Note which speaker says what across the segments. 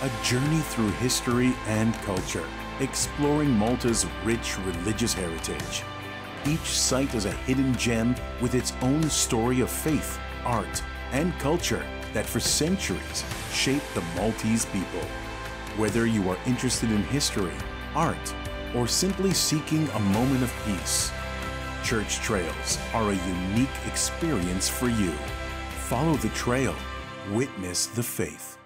Speaker 1: a journey through history and culture, exploring Malta's rich religious heritage. Each site is a hidden gem with its own story of faith, art, and culture that for centuries shaped the Maltese people. Whether you are interested in history, art, or simply seeking a moment of peace, Church Trails are a unique experience for you. Follow the trail, witness the faith.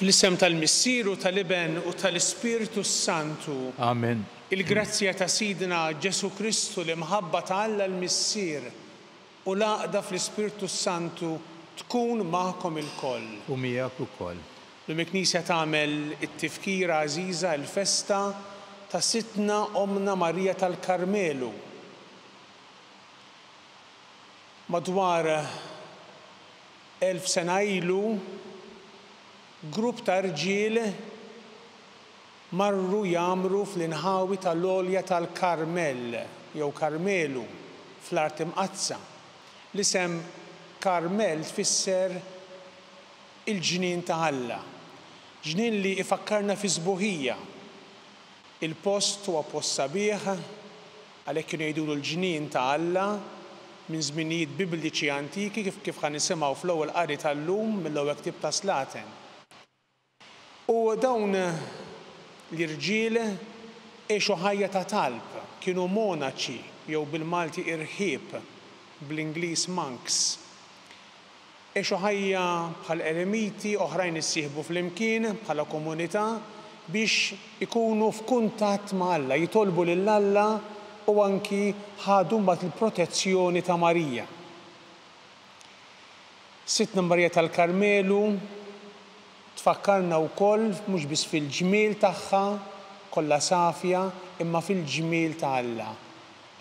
Speaker 2: Fl-isem tal-Missieru tal-Iben u tal-Ispiritu Santu.
Speaker 3: Amen.
Speaker 2: Il-grazzja ta' Sidna Ġesu Kristu li mħabba ta' Alla l-Missier u l-għaqda fl-Ispiritu Santu tkun magħkom il-koll.
Speaker 3: U miegħek ukoll.
Speaker 2: L-Knisja tagħmel it-tifkira għażiża l-festa ta' Sitna Omna Marija tal-Karmelu. Madwar 1000 sena ilu grupp ta' rġiel marru jagħmlu fl-inħawi tal-għolja tal-Karmel jew Karmelu fl-art imqazza. L-isem Karmel tfisser il-ġnien ta' Alla. Ġnien li ifakkarna fi sbuħija. Il-post huwa post sabiħ għalhekk kienu jgħidulu l-ġnien ta' Alla minn żminijiet bibliċi antiki kif ħan nisimgħu fl-ewwel qari tal-lum mill-ewwel ktieb ta' Slaten. U dawn l-irġiel għexu ħajja ta' talb, kienu monaċi jew bil-Malti irħieb, bl-Ingliż monks. Għexu ħajja bħal eremiti oħrajn issieħbu fl-imkien bħala komunità biex ikunu f'kuntatt ma' Alla, jitolbu lil Alla u anki ħadu mbagħad il-protezzjoni ta' Marija. Sitna Marija tal-Karmelu tfakkarna wkoll mhux biss fil-ġmiel tagħha kollha safja imma fil-ġmiel ta' Alla.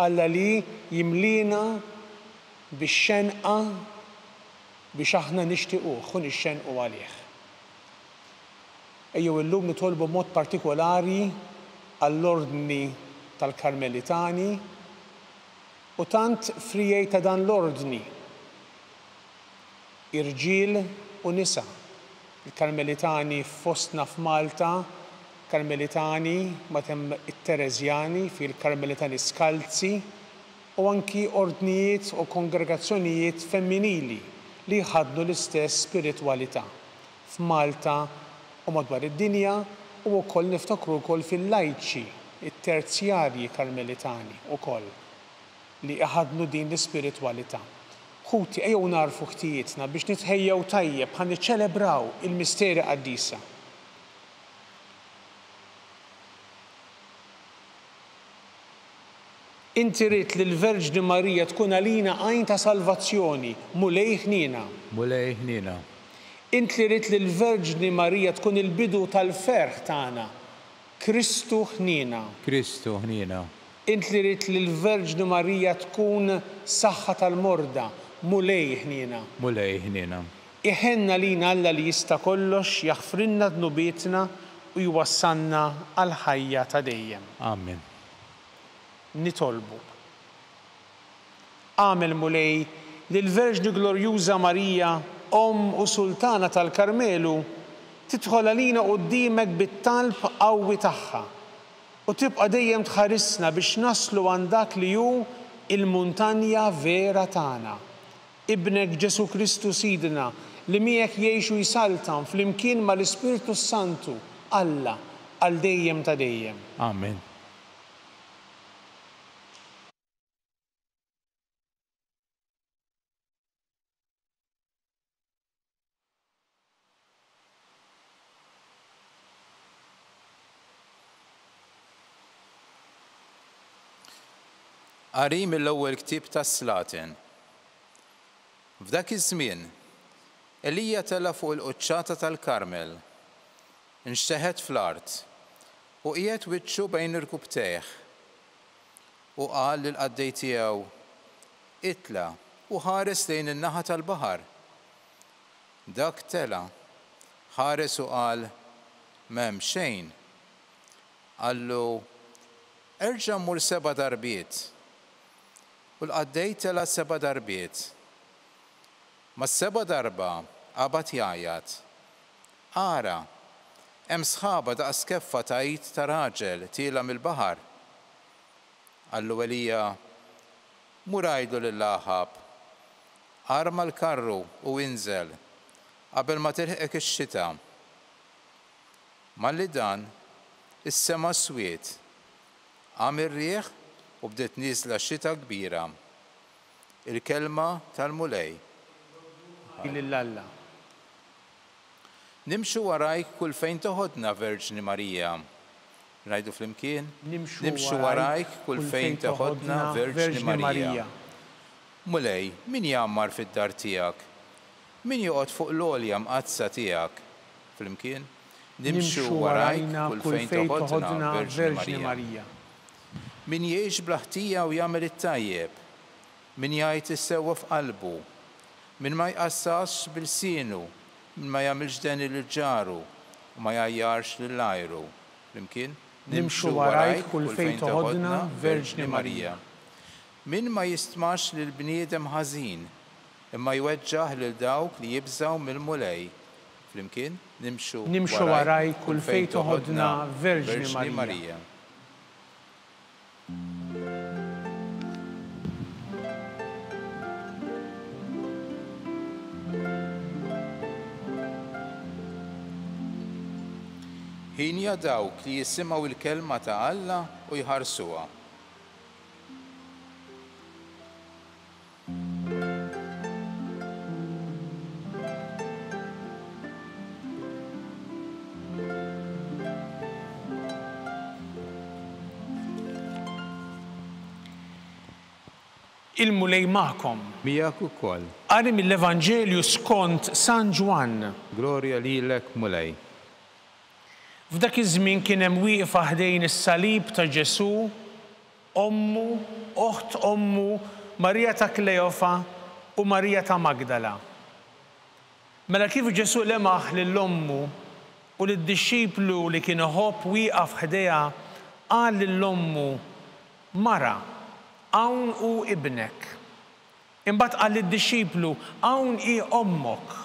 Speaker 2: Alla li jimlina bix-xenqa biex aħna nixtiequh u nixxenqu għalih. Ejjew illum nitolbu b'mod partikolari għall-ordni tal-Karmelitani u tant frijej ta' dan l-ordni. Irġiel u nisa. Il-Karmelitani fostna f'Malta, Karmelitani matem it-Terezjani fil-Karmelitani Skalzi u anki ordnijiet u kongregazzjonijiet femminili li ħadnu l-istess spiritwalità f'Malta u madwar id-dinja u wkoll niftakru wkoll fil-lajċi, it-terzjarji Karmelitani wkoll li ħadnu din l-ispiritwalità. Ħuti ejjew narfu ħtijietna biex nitħejjew tajjeb ħan niċċelebraw il-misteri qaddisa. Inti rid li l-Verġni Marija tkun għalina għajn ta' salvazzjoni, mulej ħnina.
Speaker 3: Mulej ħnina.
Speaker 2: Inti rid li l-Verġni Marija tkun il-bidu tal-ferħ tagħna, Kristu ħnina.
Speaker 3: Kristu ħnina.
Speaker 2: Inti rid li l-Verġni Marija tkun saħħa tal-morda, mulej ħnina.
Speaker 3: Mulej ħnina.
Speaker 2: Iħenna lina Alla li jista' kollox jaħfrinna dnubietna u jwassalna għal ħajja ta' dejjem.
Speaker 3: Amen.
Speaker 2: Nitolbu. Għamel mulej li l-Verġni Glorjuża Marija, Om u Sultana tal-Karmelu, tidħol għalina quddiemek bit-talb qawwi tagħha u tibqa' dejjem tħarisna biex naslu għand dak li hu il-muntanja vera tagħna. Ibnek Ġesu Kristu Sidna li miegħek jgħixu jsaltan flimkien mal-Ispiritu Santu Alla għal dejjem ta' dejjem.
Speaker 3: Amen. Qari mill-ewwel ktieb tas-Slatin. F'dak iż-żmien, Elija tela fuq il-quċċata tal-Karmel, inxteħed fl-art u qiegħed wiċċu bejn irkubtejh u qal lill-qaddej tiegħu: itla u ħares lejn in-naħa tal-baħar. Dak tela ħares u qal: m'hemm xejn. Qallu: erġa' mmur 7 darbiet. U l-qaddej tela 7 darbiet. Ma s-7 darba qabad jgħajjad: ara, hemm sħaba daqs keffa ta' id ta' raġel tiela mill-baħar. Qallu Elija: mur għajdu lill-Aħab, arma l-karru u inżel qabel ma tilħqek ix-xita. Malli dan, is-sema swiet, qam ir-rieħ u bdiet nieżla xita kbira. Il-kelma tal-mulej.
Speaker 2: Lillalla.
Speaker 3: Nimxu warajk kull fejn toħodna, Verġni Marija. Rajdu flimkien? Nimxu warajk kull fejn toħodna, Verġni Marija. Mulej, min jammar fid-dar tiegħek? Min joqgħod fuq l-għolja mqazza tiegħek? Flimkien? Nimxu warajk kull fejn toħodna, Verġni Marija. Min jgħix blaħtija u jagħmel it-tajjeb, min jgħid is-sewwa f'qalbu, min ma jqassax bil-sienu, min ma jagħmilx deni lill-ġaru u ma jgħajjarx lill-ajru. Flimkien?
Speaker 2: Nimxu warajk kull fejn toħodna, Verġni Marija.
Speaker 3: Min ma jistmax lill-bniedem ħażin, imma jweġġaħ lil dawk li jibżgħu mill-mulej. Flimkien? Nimxu
Speaker 2: warajk kull fejn toħodna, Verġni Marija.
Speaker 3: Ħinja dawk li jisimgħu il-kelma ta' Alla u jħarsuha.
Speaker 2: Il-mulej magħkom.
Speaker 3: Miegħek ukoll.
Speaker 2: Qari mill-Evanġelju skont San Ġwan.
Speaker 3: Glorja lilek, Mulej.
Speaker 2: F'dak iż-żmien kien hemm wieqfa ħdejn is-salib ta' Ġesu, ommu, oħt ommu, Marija ta' Klejofa u Marija ta' Magdala. Mela kif Ġesu lemaħ lill-ommu u lid-dixxiplu li kien iħobb wieqaf ħdejha qal lill-ommu: mara, hawn hu ibnek. Imbagħad qal lid-dixxiplu: hawn hi ommok.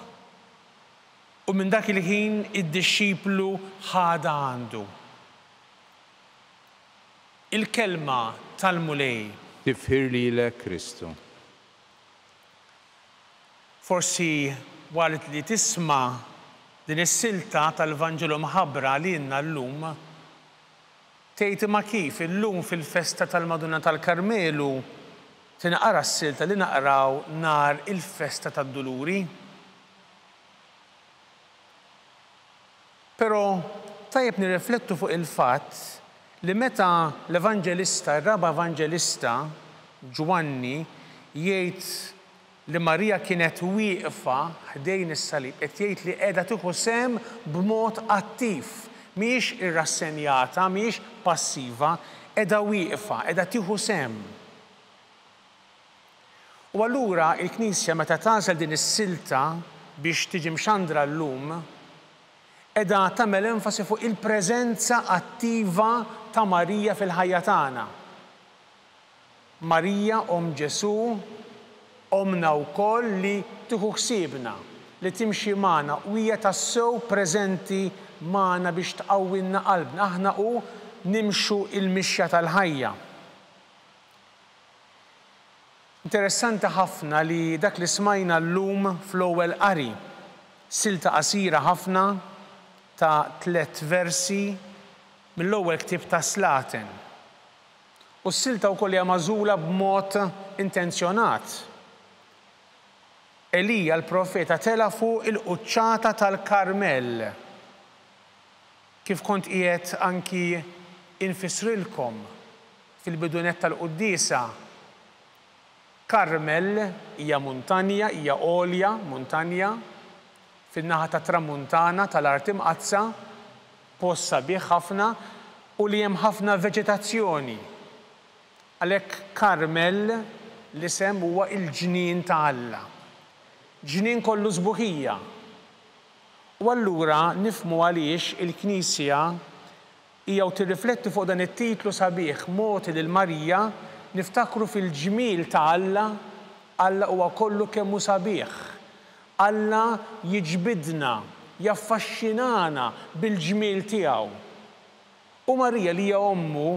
Speaker 2: U minn dak il-ħin id-dixxiplu ħada għandu. Il-kelma tal-mulej.
Speaker 3: Tifħir lilek Kristu.
Speaker 2: Forsi walit li tisma' din is-silta tal-Evanġelu mħabbra għalina llum, tgħid ma kif illum fil-festa tal-Madonna tal-Karmelu tinqara s-silta li naqraw nhar il-festa tad-Duluri. Però tajjeb nirriflettu fuq il-fatt li meta l-Evanġelista, ir-raba Evanġelista, Ġwanni, jgħid li Marija kienet wieqfa ħdejn is-salib, qed jgħid li qiegħda tieħu sehem b'mod attiv, mhijiex irrassenjata, mhijiex passiva, qiegħda wieqfa, qiegħda tieħu sehem. U allura l-Knisja meta tagħżel din is-silta biex tiġi mxandra llum, qiegħda tagħmel enfasi fuq il-preżenza attiva ta' Marija fil-ħajja tagħna. Marija Om Ġesu, omna wkoll li tieħu ħsiebna, li timxi magħna u hija tassew preżenti magħna biex tqawwilna qalbna aħna u nimxu il-mixja tal-ħajja. Interessanti ħafna li dak li smajna llum fl-ewwel qari, silta qasira ħafna ta' 3 versi mill-ewwel ktieb ta' Slatin. U s-silta wkoll hija magħżula b'mod intenzjonat. Elija l-profeta tela fuq il-quċċata tal-Karmel. Kif kont qiegħed anki infissrilkom fil-bidunet tal-Qudiesa Karmel hija muntanja, hija għolja, muntanja fin-naħa tat tramuntana tal-Art Imqazza, post sabiħ ħafna u li hemm ħafna veġetazzjoni. Għalhekk Karmel l-isem huwa il-ġnien ta' Alla. Ġnien kollu sbuħija. U allura nifhmu għaliex il-Knisja hija tirrifletti fuq dan it-titlu sabiħ Moti lil Marija, niftakru fil-ġmiel ta' Alla. Alla huwa kollu kemmu sabiħ. Alla jiġbidna, jaffaxxinana bil-ġmiel tiegħu. U Marija li hija ommu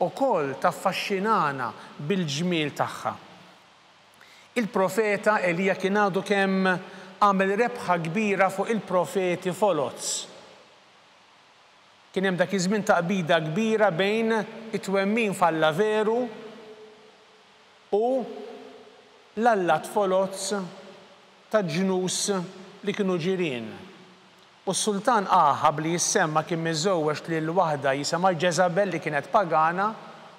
Speaker 2: ukoll taffaxxinana bil-ġmiel tagħha. Il-profeta Elija kien għadu kemm għamel rebħa kbira fuq il-profeti foloz. Kien hemm dak iż-żmien taqbida kbira bejn it-twemmin f'Alla veru u l-allat foloz ta' ġnus li kienu ġirien. U s-sultan Aħab li jissemma kien miżżewweġ lil waħda jisimha Ġeżabel li kienet pagana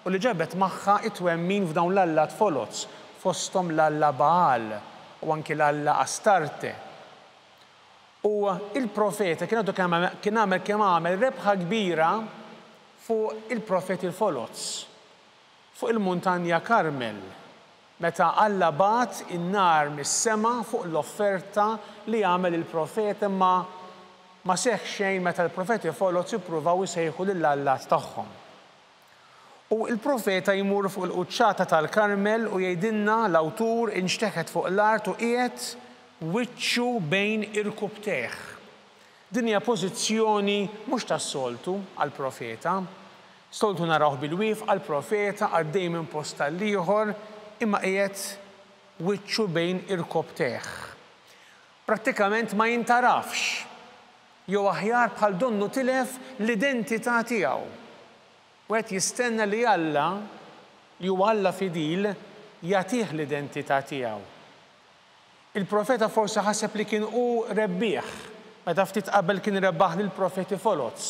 Speaker 2: u li ġabet magħha it-twemmin f'dawn l-allat foloz, fosthom l-alla Baal u anki l-alla Astarte. U il-profeta kien għamel rebħa kbira fuq il-profeti l-foloz, fuq il-muntanja Karmel, meta Alla bat in-nar mis-sema fuq l-offerta li għamel il-profeta ma seħħ xejn meta l-profeti foloz jippruvaw isejħu lill-allat tagħhom. U il-profeta jmur fuq il-quċċata tal-Karmel u jgħidilna l-awtur inxteħet fuq l-art u qiegħed wiċċu bejn irkubtejh. Din hija pożizzjoni mhux tas-soltu għall-profeta. Soltu narawh bil-wief għall-profeta għaddej minn post tal-ieħor imma qiegħed wiċċu bejn irkubtejh. Prattikament ma jintarafx, jew aħjar bħal donnu tilef l-identità tiegħu. U qed jistenna li Alla, li huwa Alla fidil, jagħtih l-identità tiegħu. Il-profeta forsi ħaseb li kien hu rebbieħ, meta ftit qabel kien rebbaħ lill-profeti foloz.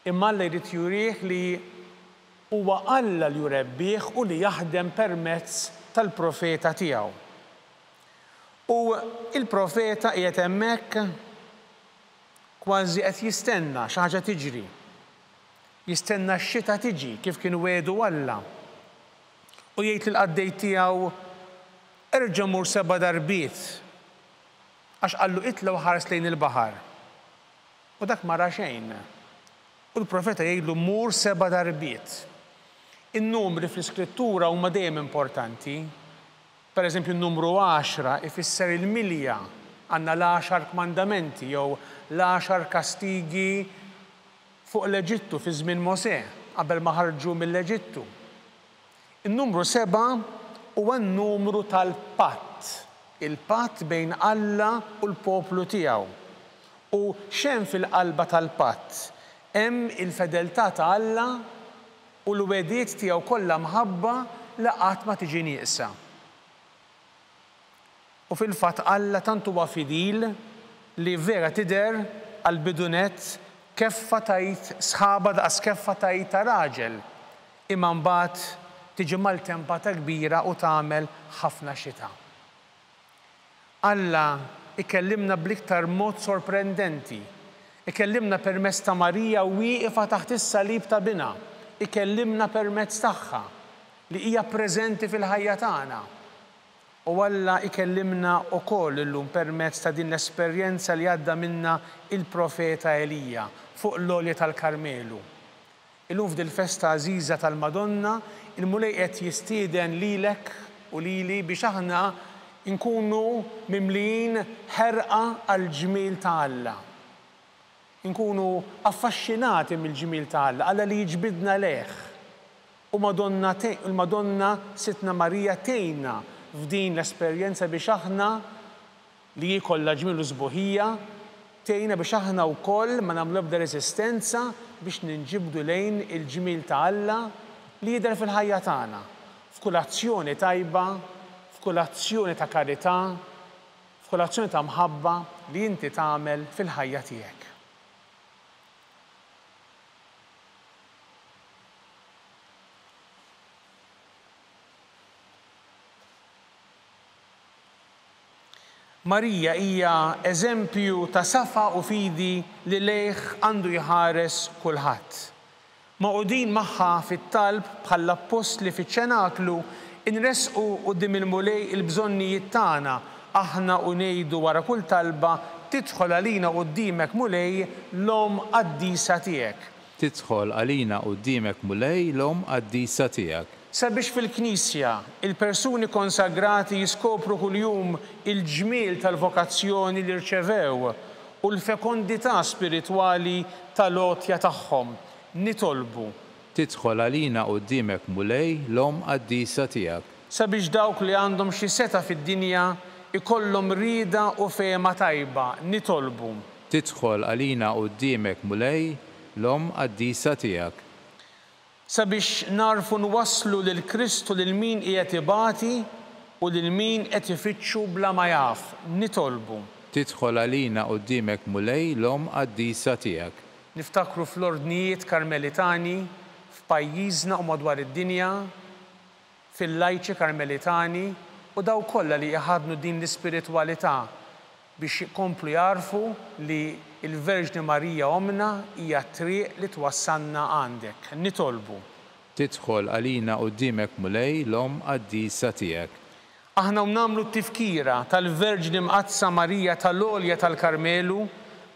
Speaker 2: Imma Alla jrid jurih li huwa Alla li jurebbieħ u li jaħdem permezz tal-profeta tiegħu. U il-profeta qiegħed hemmhekk kważi qed jistenna xi ħaġa tiġri. Jistenna x-xita tiġi kif kien wedu Alla. U jgħid lill-qaddej tiegħu erġa' mur 7 darbiet għax qallu itla u ħares lejn il-baħar. U dak ma ra xejn. U l-profeta jgħidlu mur 7 darbiet. In-numri fl-iskrittura huma dejjem importanti. Pereżempju n-numru 10 ifisser il-milja. Għandna l-10 kmandamenti jew l-10 kastigi fuq l-Eġittu fi żmien Mosè qabel ma ħarġu mill-Eġittu. In-numru 7 huwa n-numru tal-patt, il-patt bejn Alla u l-poplu tiegħu. U x'hemm fil-qalba tal-patt? Hemm il-fedeltà ta' Alla u l-wediet tiegħu kollha mħabba li qatt ma tiġi nieqsa. U fil-fatt Alla tant huwa fidil li vera tidher għall-bidunet keffa tajt sħaba daqs keffa tajt ta' raġel, imma mbagħad tiġi mal-tempata kbira u tagħmel ħafna xita. Alla ikellimna bl-iktar mod sorprendenti. Ikellimna permezz ta' Marija wieqfa taħt is-salib ta' bina. Ikellimna permezz tagħha li hija preżenti fil-ħajja tagħna. U Alla ikellimna wkoll illum permezz ta' din l-esperjenza li għadda minna il-profeta Elija fuq l-għolja tal-Karmelu. Illum f'dil festa għażiża tal-Madonna, il-Mulej qed jistieden lilek u lili biex aħna nkunu mimlijin ħerqa għall-ġmiel ta' Alla. Nkunu affaxxinati mill-ġmiel ta' Alla, Alla li jiġbidna leħ. U Madonna Sitna Marija tgħinna f'din l-esperjenza biex aħna li jkollha ġmiel u sbuħija tgħinna biex aħna wkoll ma nagħmlu ebda reżistenza biex ninġibdu lejn il-ġmiel ta' Alla li jidher fil-ħajja tagħna. F'kull azzjoni tajba, f'kull azzjoni ta' karità, f'kull azzjoni ta' mħabba li inti tagħmel fil-ħajja tiegħek. Marija hija eżempju ta' safa u fidi li lejh għandu jħares kulħadd. Maqudin magħha fit-talb bħall-apostli fiċ-ċenaklu inresqu quddiem il-mulej il-bżonnijiet tagħna aħna u ngħidu wara kull talba tidħol għalina quddiemek mulej l-om qaddisa tiegħek.
Speaker 3: Tidħol għalina quddiemek mulej l-om qaddisa tiegħek.
Speaker 2: Sabiex fil-Knisja il-persuni konsagrati jiskopru kuljum il-ġmiel tal-vokazzjoni li rċevew u l-fekondità spiritwali tal-għotja tagħhom. Nitolbu.
Speaker 3: Tidħol għalina quddiemek mulej l-om qaddisa tiegħek.
Speaker 2: Sabiex dawk li għandhom xi seta' fid-dinja ikollhom rieda u fehma tajba. Nitolbu.
Speaker 3: Tidħol għalina quddiemek mulej l-om qaddisa tiegħek.
Speaker 2: Sabiex narfu nwasslu lil Kristu lil min qiegħed ibati u lil min qed ifittxu bla ma jaf. Nitolbu.
Speaker 3: Tidħol għalina quddiemek mulej l-om qaddisa tiegħek.
Speaker 2: Niftakru fl-ordnijiet karmelitani f'pajjiżna u madwar id-dinja, fil-lajċi karmelitani u daw kollha li jaħadnu din l-ispiritwalità biex jkomplu jarfu li il-Verġni Marija omna hija triq li twassalna għandek. Nitolbu.
Speaker 3: Tidħol għalina quddiemek mulej l-om qaddisa tiegħek.
Speaker 2: Aħna nagħmlu t-tifkira tal-Verġni Mqazza Marija tal-Għolja tal-Karmelu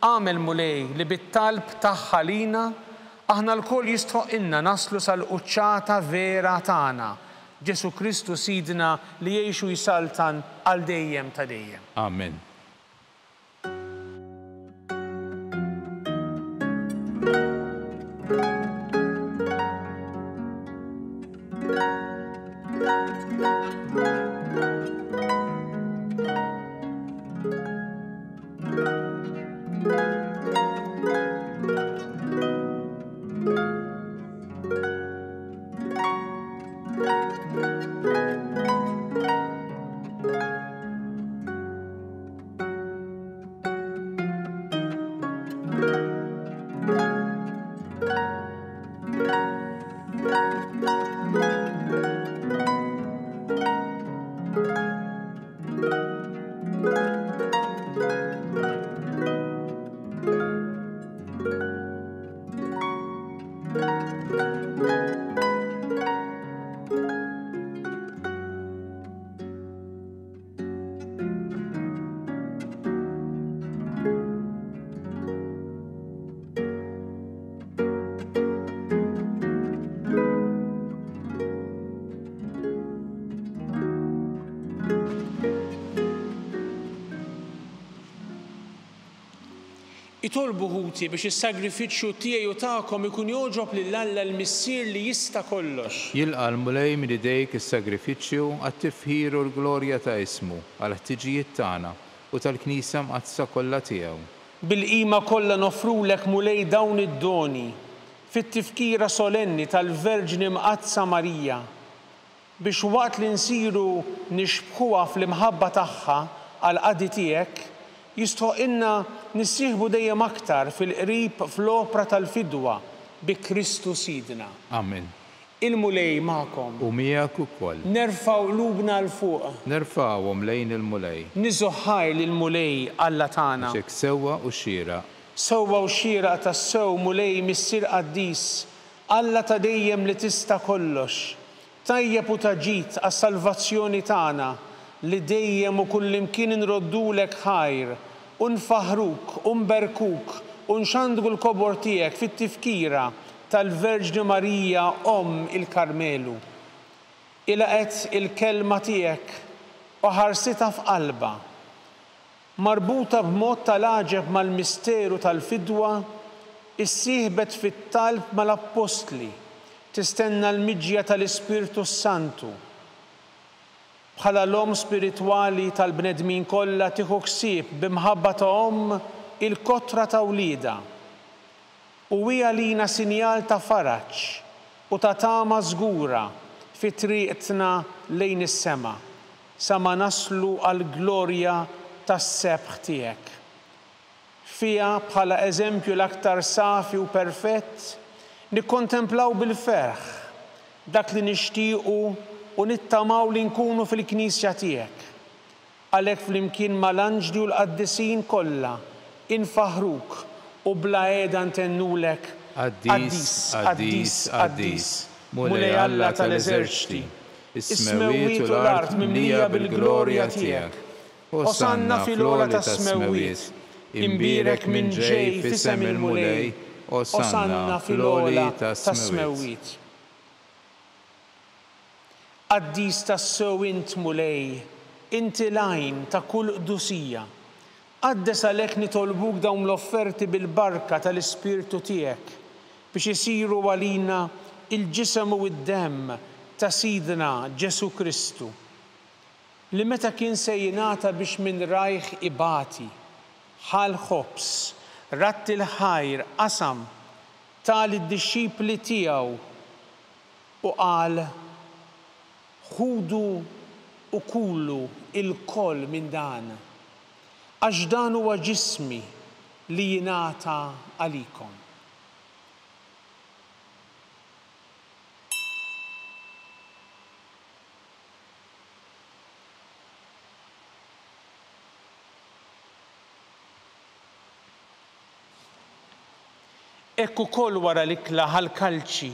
Speaker 2: għamel mulej li bit-talb tagħha lina aħna l-koll jistħoqilna naslu sal-quċċata vera tagħna. Ġesu Kristu Sidna li jgħixu jisaltan għal dejjem ta' dejjem.
Speaker 3: Amen.
Speaker 2: Itolbu ħuti biex is-sagrifiċċju tiegħi u tagħkom ikun jogħġob lil Alla l-Missier li jista' kollox.
Speaker 3: Jilqa' l-mulej minn idejk is-sagrifiċċju għat-tifħir u l-glorja ta' ismu għal ħtiġijiet tagħna u tal-Knisja Mqazza kollha tiegħu.
Speaker 2: Bil-qima kollha nofrulek mulej dawn id-doni fit-tifkira solenni tal-Verġni Mqazza Marija biex waqt li nsiru nixbħuha fl-imħabba tagħha għal qadi tiegħek jistħoqilna nissieħbu dejjem aktar fil-qrib fl-opra tal-fidwa bi Kristu Sidna.
Speaker 3: Amen.
Speaker 2: Il-mulej magħkom.
Speaker 3: U miegħek ukoll.
Speaker 2: Nerfgħu qlubna l fuq.
Speaker 3: Nerfgħuhom lejn il-mulej.
Speaker 2: Niżoħħaj lill-mulej Alla tagħna.
Speaker 3: Ġek sewwa u xieraq.
Speaker 2: Sewwa u xieraq tas-sew mulej missier qaddis, Alla ta' dejjem li tista' kollox. Tajjeb u taġid għas-salvazzjoni tagħna li dejjem u kullimkien inroddulek ħajr, u nfaħruk, u nberkuk, u nxandgu l-kobor tiegħek fit-tifkira tal-Verġni Marija il-Karmelu. Ilaqet il-kelma tiegħek u ħarsitha f'qalba. Marbuta b'mod tal-għaġeb mal-misteru tal-fidwa, issieħbet fit-talb mal-Apostli, tistenna l-miġja tal-Ispirtu Santu. Bħala l-om spiritwali tal-bnedmin kollha tieħu ħsieb b'imħabba ta' il-kotra ta' wlieda. U hija lina sinjal ta' faraġġ u ta' tama żgura fi triqtna lejn is-sema sa ma naslu għall-glorja tas-sebħ tiegħek. Fiha bħala eżempju l-aktar safi u perfett nikkontemplaw bil-ferħ dak li nixtiequ u nittamaw li nkunu fil-Knisja tiegħek. Għalhekk flimkien mal-anġli u l-qaddisin kollha infaħruk u bla qiegħda ntennulek Qaddis, Qaddis, Qaddis, Mulej Alla tal-eżerċiti, is-smewwiet u l-art mimlija bil-glorja tiegħek. Osanna fil-ola tas-smewwiet, imbierek minn ġej f'isem il-mulej, Osanna fil-ola tas-smewwiet. Qaddis tas-sew int mulej, inti lajn ta' kull qdusija. Qaddes għalhekk nitolbuk dawn l-offerti bil-barka tal-Ispirtu tiegħek biex isiru għalina il-ġisem u d-demm ta' Sidna Ġesu Kristu, li meta kien se jingħata biex minn rajh ibati, ħal ħobs, ratti l-ħajr, qasam tal id-dixxipli tiegħu u qal ħudu u kullu il-koll minn dan, għax dan huwa ġismi li jingħata għalikom. Ekku koll wara l-ikla ħal-kalċi,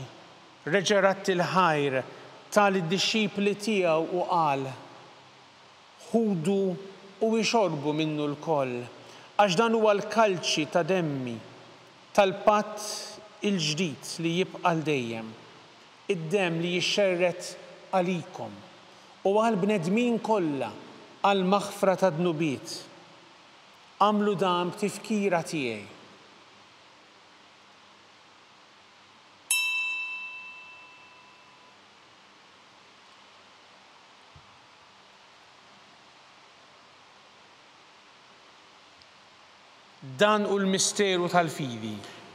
Speaker 2: reġerat il-ħajr tal-disċipli tiegħu u qal ħudu u ixorbu minnu l-koll, għax dan huwa l-kalċi ta' demmi tal-patt il-ġdid li jibqa' dejjem, id-demm li jixxerret għalikom u għall-bnedmin kollha għall-maħfra ta' dnubiet. Għamlu dan b'tifkira tiegħi. Dan u l-misteru tal-fidi.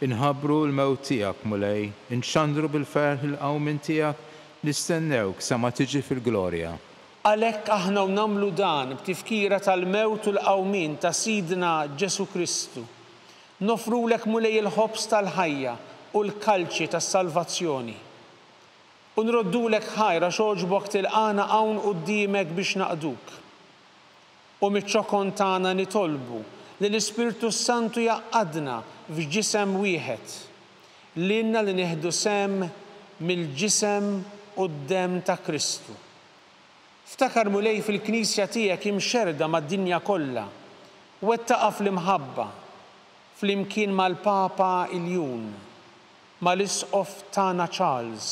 Speaker 3: Inħabbru l-mewt tiegħek mulej, inxandru bil-ferħ il-qawmin tiegħek, nistennewk sa ma tiġi fil-glorja.
Speaker 2: Għalhekk aħna nagħmlu dan b'tifkira tal-mewt u l-qawmin ta' Sidna Ġesu Kristu. Nofrulek mulej il-ħobs tal-ħajja u l-kalċi tas-salvazzjoni. U nroddulek ħajra xogħġbok tilqana hawn quddiemek biex naqduk. U miċ-ċokon tagħna nitolbu li l-Ispirtu Santu jaqadna f'ġisem wieħed, lilna li nieħdu sem mill-ġisem u d-demm ta' Kristu. Ftakar mulej fil-Knisja tiegħek imxerda mad-dinja kollha, wettaqa fl-imħabba, flimkien mal-Papa Iljun, mal-Isqof tagħna Charles,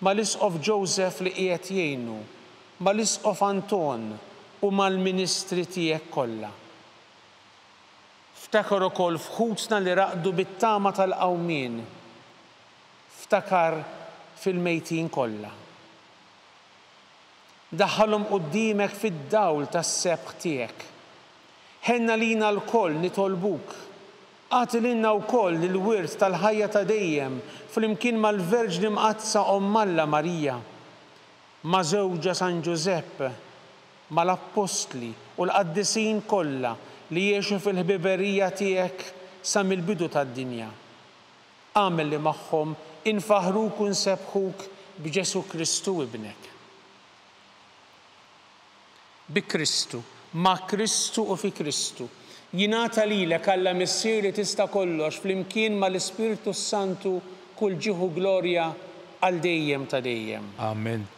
Speaker 2: mal-Isqof Joseph li qiegħed jgħinu, mal-Isqof Anton u mal-Ministri tiegħek kollha. Ftakar ukoll f'ħutna li raqdu bit-tama tal-qawmien. Ftakar fil-mejtin kollha. Daħħalhom quddiemek fid-dawl tas-sebħ tiegħek. Ħenna lina l-koll nitolbuk. Għati lilna wkoll il-wirt tal-ħajja ta' dejjem flimkien mal-Verġni Mqazza Omm Alla Marija, ma' żewġa San Giuseppe, mal-Apostli u l-qaddisin kollha li jiexu fil-ħbiberija tiegħek sa mill-bidu tad-dinja. Għamel li magħhom infaħruk u nsebħuk b'Ġesu Kristu ibnek. Bi Kristu, ma' Kristu u fi Kristu, jingħata lilek Alla Missier li tista' kollox flimkien mal-Ispirtu Santu kull ġieħu glorja għal dejjem ta' dejjem.
Speaker 3: Amen.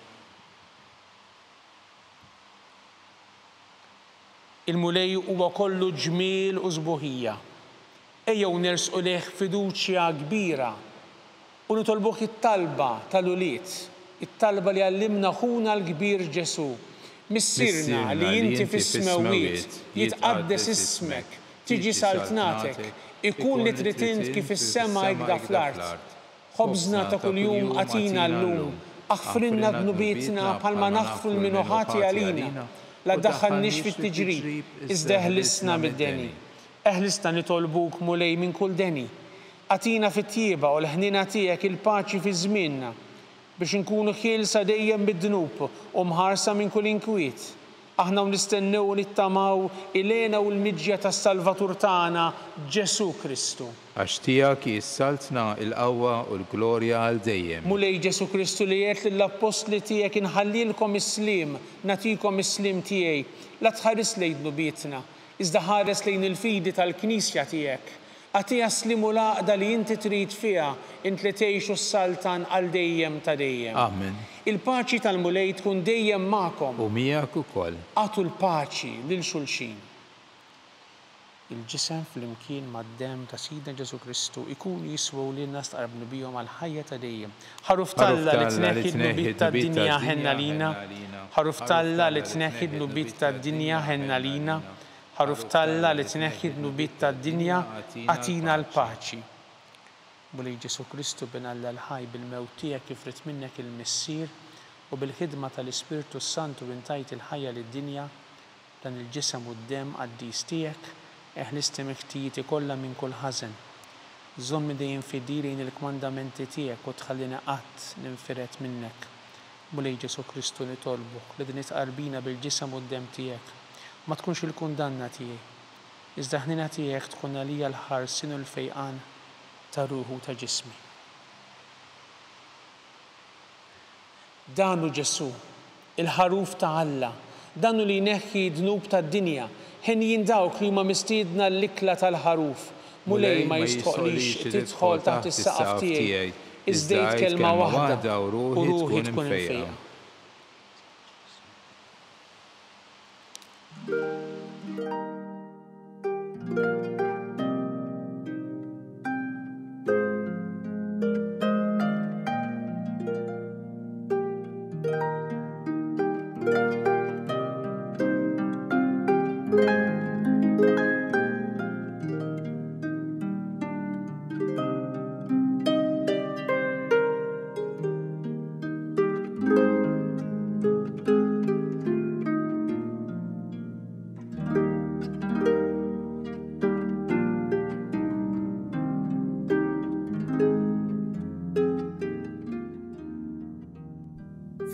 Speaker 2: Il-mulej huwa kollu ġmiel u żbuħija. Ejjew nersqu leh fiduċja kbira u nitolbuk it-talba tal-uliet, it-talba li għallimna ħuna l-kbir Ġesu. Missirna li inti fis-smewwiet jitqaddes ismek, tiġi saltnatek, ikun li trid int kif is-sema jgda fl-art. Ħobżna ta' kuljum għatina llum, aħfrinna dnubietna bħalma naħfru l-minuħati għalina. La daħħalniex fit-tiġrib, iżda eħlisna mid-deni. Eħlisna nitolbuk mulej minn kull deni. Għatina fit-tjieba u l-ħnina tiegħek il-paċi fi żmienna biex inkunu ħielsa dejjem bid-dnub u mħarsa minn kull inkwiet. Aħna nistennew u nittamaw ilena u l-miġja tas-Salvatur tagħna Ġesu Kristu.
Speaker 3: Għax tiegħek jissaltna l-qawwa u l-glorja għal dejjem.
Speaker 2: Mulej Ġesu Kristu li jgħid lill-apostli tiegħek inħallilkom is-slim, nagħtikom is-slim tiegħi. La tħares lejn nubietna, iżda ħares lejn il-fidi tal-Knisja tiegħek. Għatija slim u laqda li inti trid fiha int li tgħixu s-saltan għal dejjem ta' dejjem.
Speaker 3: Amen.
Speaker 2: Il-paċi tal-mulej tkun dejjem magħkom.
Speaker 3: U miegħek ukoll.
Speaker 2: Għatu l-paċi lil xulxin. Il-ġisem fl-imkien mad-dem ta' Sidna Ġesu Kristu ikun jiswew lilna staqrabnu bihom għal ħajja ta' dejjem. Ħaruf Talla li tneħħi d-nubit tad-dinja ħenna lina. Ħaruf Talla li tneħħi d-nubit tad-dinja ħenna lina. Ħaruf Talla li tneħħi d-nubit tad-dinja għatina l-paċi. Mulej Ġesu Kristu bin Alla l-ħaj bil-mewt tiegħek kif rid minnek il-missier u bil-ħidma tal-Ispirtu Santu intajt il-ħajja lid-dinja dan il-ġisem u d-dem għaddis tiegħek eħlisti miħtijieti kollha minn kull ħażen. Żommi dejjem fidilin il-kmandamenti tiegħek u tħallina qatt ninfiret minnek. Mulej Ġesu Kristu nitolbuk li din itqarbina bil-ġisem u d-dem tiegħek. Ma tkunx il-kundanna tiegħi. Iżda ħnina tiegħek tkun għalija l-ħarsin u l-fejqan ta' ruħu ta' ġismi. Danu Ġesu, il-ħaruf ta' Alla, danu li jneħħi d-dnub tad-dinja, ħin jindawk li ma mistiedna l-ikla tal-ħaruf. Mulej ma jistħoqlix tidħol taħt is-saqaf tiegħi. Iżdejt kelma waħda u ruħi tkun infejqa.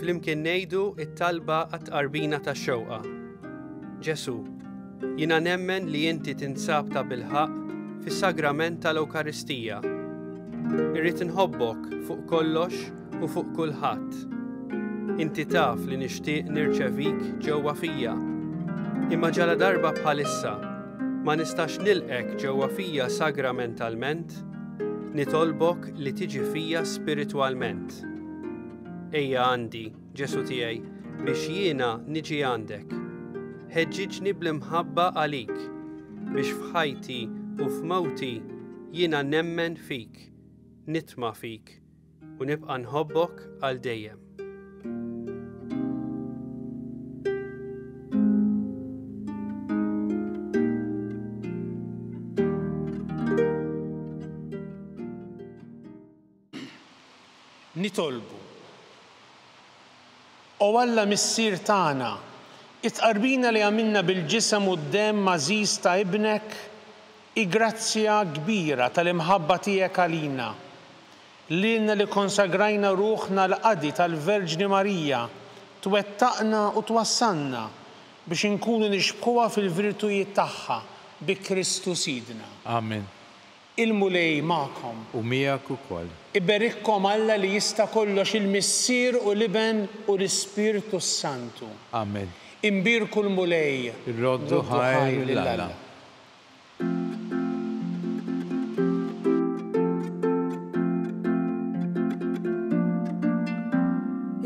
Speaker 4: Flimkien ngħidu t-talba għat-tqarbina tax-xewqa. Ġesu, jiena nemmen li inti tinsab ta' bilħaq fis-sagrament tal-Ewkaristija. Irrid inħobbok fuq kollox u fuq kulħadd. Inti taf li nixtieq nirċevik ġewwa fija. Imma ġala darba bħalissa ma nistax nilqek ġewwa fija sagramentalment, nitolbok li tiġi fija spiritwalment. Ejja għandi, Ġesu tiegħi, biex jiena niġi għandek. Ħeġġiġni bl-imħabba għalik, biex f'ħajti u f'mewti jiena nemmen fik, nitma' fik u nibqa' nħobbok għal dejjem.
Speaker 2: Nitolbu. U Alla missier tagħna, itqarbina li għamilna bil-ġisem u d-dem mażiż ta' ibnek, grazzja kbira tal-imħabba tiegħek għalina. Lilna li konsagrajna ruħna l-qadi tal-Verġni Marija, twettaqna u twassanna biex inkunu nixbħuha fil-virtujiet tagħha bi Kristu Sidna.
Speaker 3: Amen.
Speaker 2: Il-mulej magħkom.
Speaker 3: U miegħek ukoll.
Speaker 2: Iberikkom Alla li jista' kollox il-missier u l-iben u l-Ispirtu Santu.
Speaker 3: Amen.
Speaker 2: Imbirku l-mulej.
Speaker 3: Roddu ħajr lil-Alla.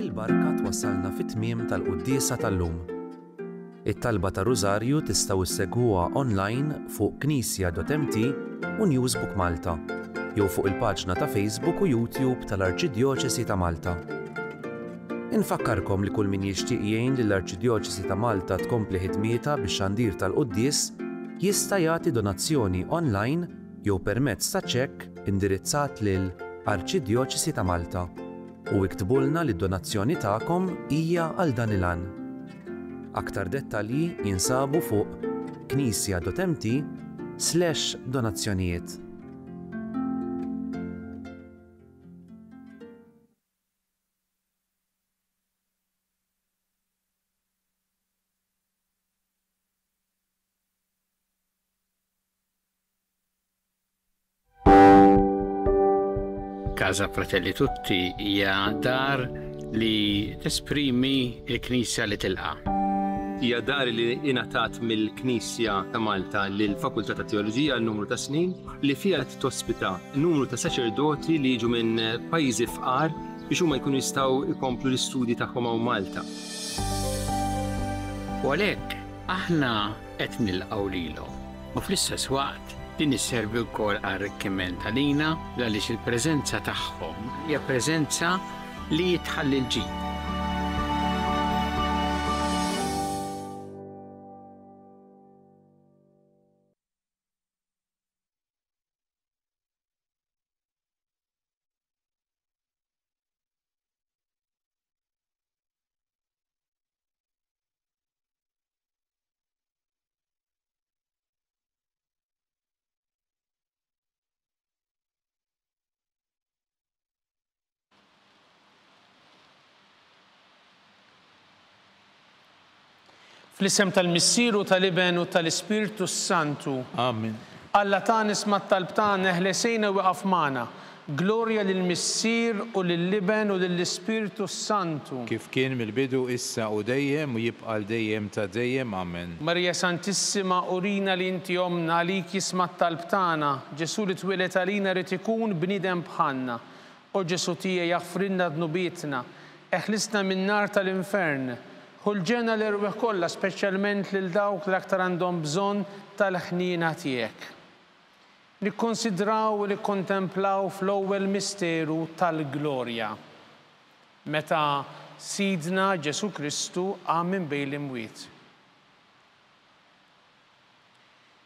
Speaker 5: Il-barka twassalna fit-tmiem tal-quddiesa tal-lum. It-talba ta' Rużarju tistgħu issegwuha online fuq knisja.mt u Newsbook Malta, jew fuq il-paġna ta' Facebook u YouTube tal-Arċidjoċesi ta' Malta. Infakkarkom li kull min jixtieq jgħin lill-Arċidjoċesi ta' Malta tkompli ħidmietha bix-xandir tal-quddies jista' jagħti donazzjoni online jew permezz ta' ċekk indirizzat lil Arċidjoċesi ta' Malta u iktbulna li d-donazzjoni tagħkom hija għal dan il-għan. Aktar dettalji jinsabu fuq knisja.mt/donazzjonijiet.
Speaker 6: Casa Fratelli Tutti hija dar li tesprimi l-Knisja li tilqa'.
Speaker 7: Hija dar li ingħatat mill-Knisja ta' Malta lill-Fakultà ta' Teoloġija għal numru ta' snin li fiha tospita numru ta' saċerdoti li jiġu minn pajjiżi fqar biex huma jkunu jistgħu jkomplu l-istudji tagħhom hawn Malta.
Speaker 6: U għalhekk aħna qed nilqgħu lilhom. U fl-istess waqt din isservi wkoll għar-arricchiment għalina għaliex il-preżenza tagħhom hija preżenza li jitħalli l-ġid.
Speaker 2: Fl-isem tal-Missieru tal-Iben u tal-Ispirtu Santu.
Speaker 3: Amen.
Speaker 2: Alla ta' nisma' talb tagħna ħlesejna waqaf magħna. Glorja lill-Missier u lill-Iben u lill-Ispirtu Santu.
Speaker 3: Kif kien mill-bidu issa u dejjem u jibqa' dejjem ta' dejjem. Amen.
Speaker 2: Marija Santissima, urina li inti omna għalik jisma' talb tagħna. Ġesu li twieled għalina rid ikun bniedem bħalna. O Ġesu tiegħi jaħfrilna dnubietna. Eħlisna min-nar tal-infern. Ħulġena l-irweħ kollha, speċjalment lil dawk li aktar għandhom bżonn tal-ħniena tiegħek. Nikkonsidraw u nikkontemplaw fl-ewwel misteru tal-glorja. Meta Sidna Ġesu Kristu qam minn bejn l-imwiet.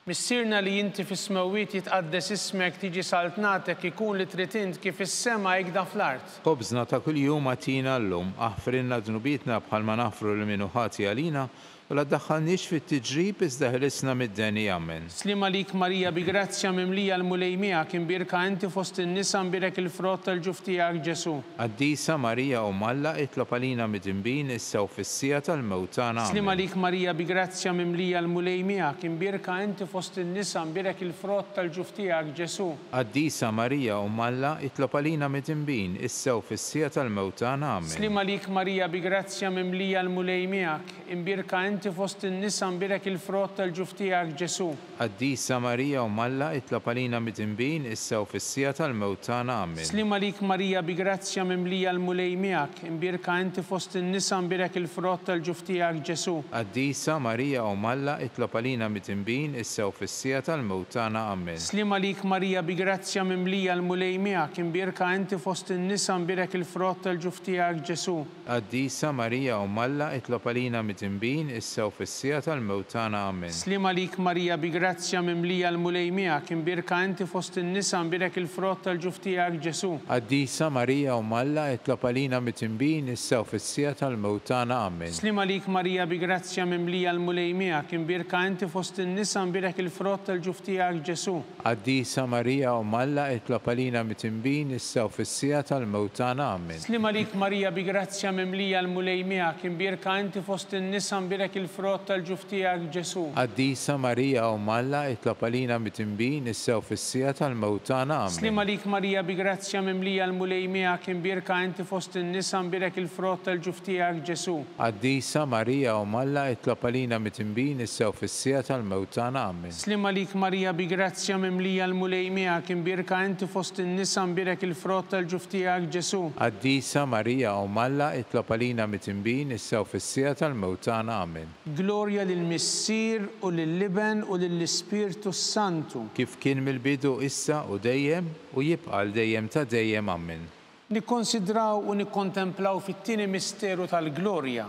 Speaker 2: Missierna li inti fis-smewwiet jitqaddes ismek tiġi saltnatek ikun li trid int kif is-sema hekk da fl-art.
Speaker 3: Khobżna ta' kuljum agħtina llum, aħfrilna dnubietna bħalma naħfru lil min hu ħati għalina u la ddaħħalniex fit-tiġrib iżda ħlisna mid-deni. Amen.
Speaker 2: Slima lik Marija bi grazzja mimlija l-mulejmija kien birka inti fost in-nisa mbirek il-frott tal-ġuf tiegħek Ġesu.
Speaker 3: Qaddisa Marija u Alla itlob għalina mid-inbin issa u fis-sija tal-mewt tagħna.
Speaker 2: Slima lik Marija bi grazzja mimlija l-mulejmija kien birka inti fost in-nisa mbirek il-frott tal-ġuf tiegħek Ġesu.
Speaker 3: Qaddisa Marija u Alla itlob għalina mid-inbin issa u fis-sija tal-mewt tagħna. Amen.
Speaker 2: Slima lik Marija bi grazzja mimlija l-mulejmija kien birka inti fost in-nisa mbirek il-frott tal-ġuf tiegħek Ġesu.
Speaker 3: Qaddisa Marija u Alla itlob għalina mid-inbin issa u fis-sija tal-mewt tagħna. Amen.
Speaker 2: Slima lik Marija bi grazzja mimlija l-mulejmijak imbirka inti fost in-nisa mbirek il-frott tal-ġuf tiegħek Ġesu.
Speaker 3: Qaddisa Marija u Alla itlob għalina mid-inbin issa u fis-sija tal-mewt tagħna. Amen.
Speaker 2: Slima lik Marija bi grazzja mimlija l-mulejmijak imbirka inti fost in-nisa mbirek il-frott tal-ġuf tiegħek Ġesu.
Speaker 3: Qaddisa Marija u Alla itlob għalina mid-inbin issa u fis-sija tal-mewt tagħna. Amen.
Speaker 2: Slima lik Marija bi grazzja mimlija l-mulejmijak imbirka inti fost in-nisa mbirek il-frott tal-ġuf tiegħek Ġesu.
Speaker 3: Qaddisa Marija u Alla itlob għalina mid-inbin issa u fis-sija tal-mewt tagħna. Amen.
Speaker 2: Slima lik Marija bi grazzja mimlija l-mulejmijak imbirka inti fost in-nisa mbirek il-frott tal-ġuf tiegħek Ġesu.
Speaker 3: Qaddisa Marija u Alla itlob għalina mid-inbin issa u fis-sija tal-mewt tagħna. Amen.
Speaker 2: Slima lik Marija bi grazzja mimlija l-mulejmijak imbirka inti fost in-nisa mbirek il-frott tal-ġuf tiegħek Ġesu.
Speaker 3: Qaddisa Marija u Alla itlob għalina mid-inbin issa u fis-sija tal-mewt tagħna. Amen.
Speaker 2: Slima lik Marija bi grazzja mimlija l-mulejmijak imbirka inti fost in-nisa mbirek il-frott tal-ġuf tiegħek Ġesu.
Speaker 3: Qaddisa Marija u Alla itlob għalina mid-inbin issa u fis-sija tal-mewt tagħna. Amen.
Speaker 2: Slima lik Marija bi grazzja mimlija l-mulejmijak imbirka inti fost in-nisa mbirek il-frott tal-ġuf tiegħek Ġesu.
Speaker 3: Qaddisa Marija u Alla itlob għalina mid-inbin issa u fis-sija tal-mewt tagħna. Amen.
Speaker 2: Glorja lill-Missier u lill-Iben u lill-Ispirtu Santu.
Speaker 3: Kif kien mill-bidu issa u dejjem u jibqa' dejjem ta' dejjem. Amen.
Speaker 2: Nikkonsidraw u nikkontemplaw fit-tieni misteru tal-glorja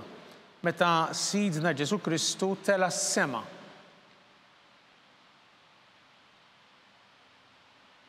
Speaker 2: meta Sidna Ġesu Kristu tela s-sema.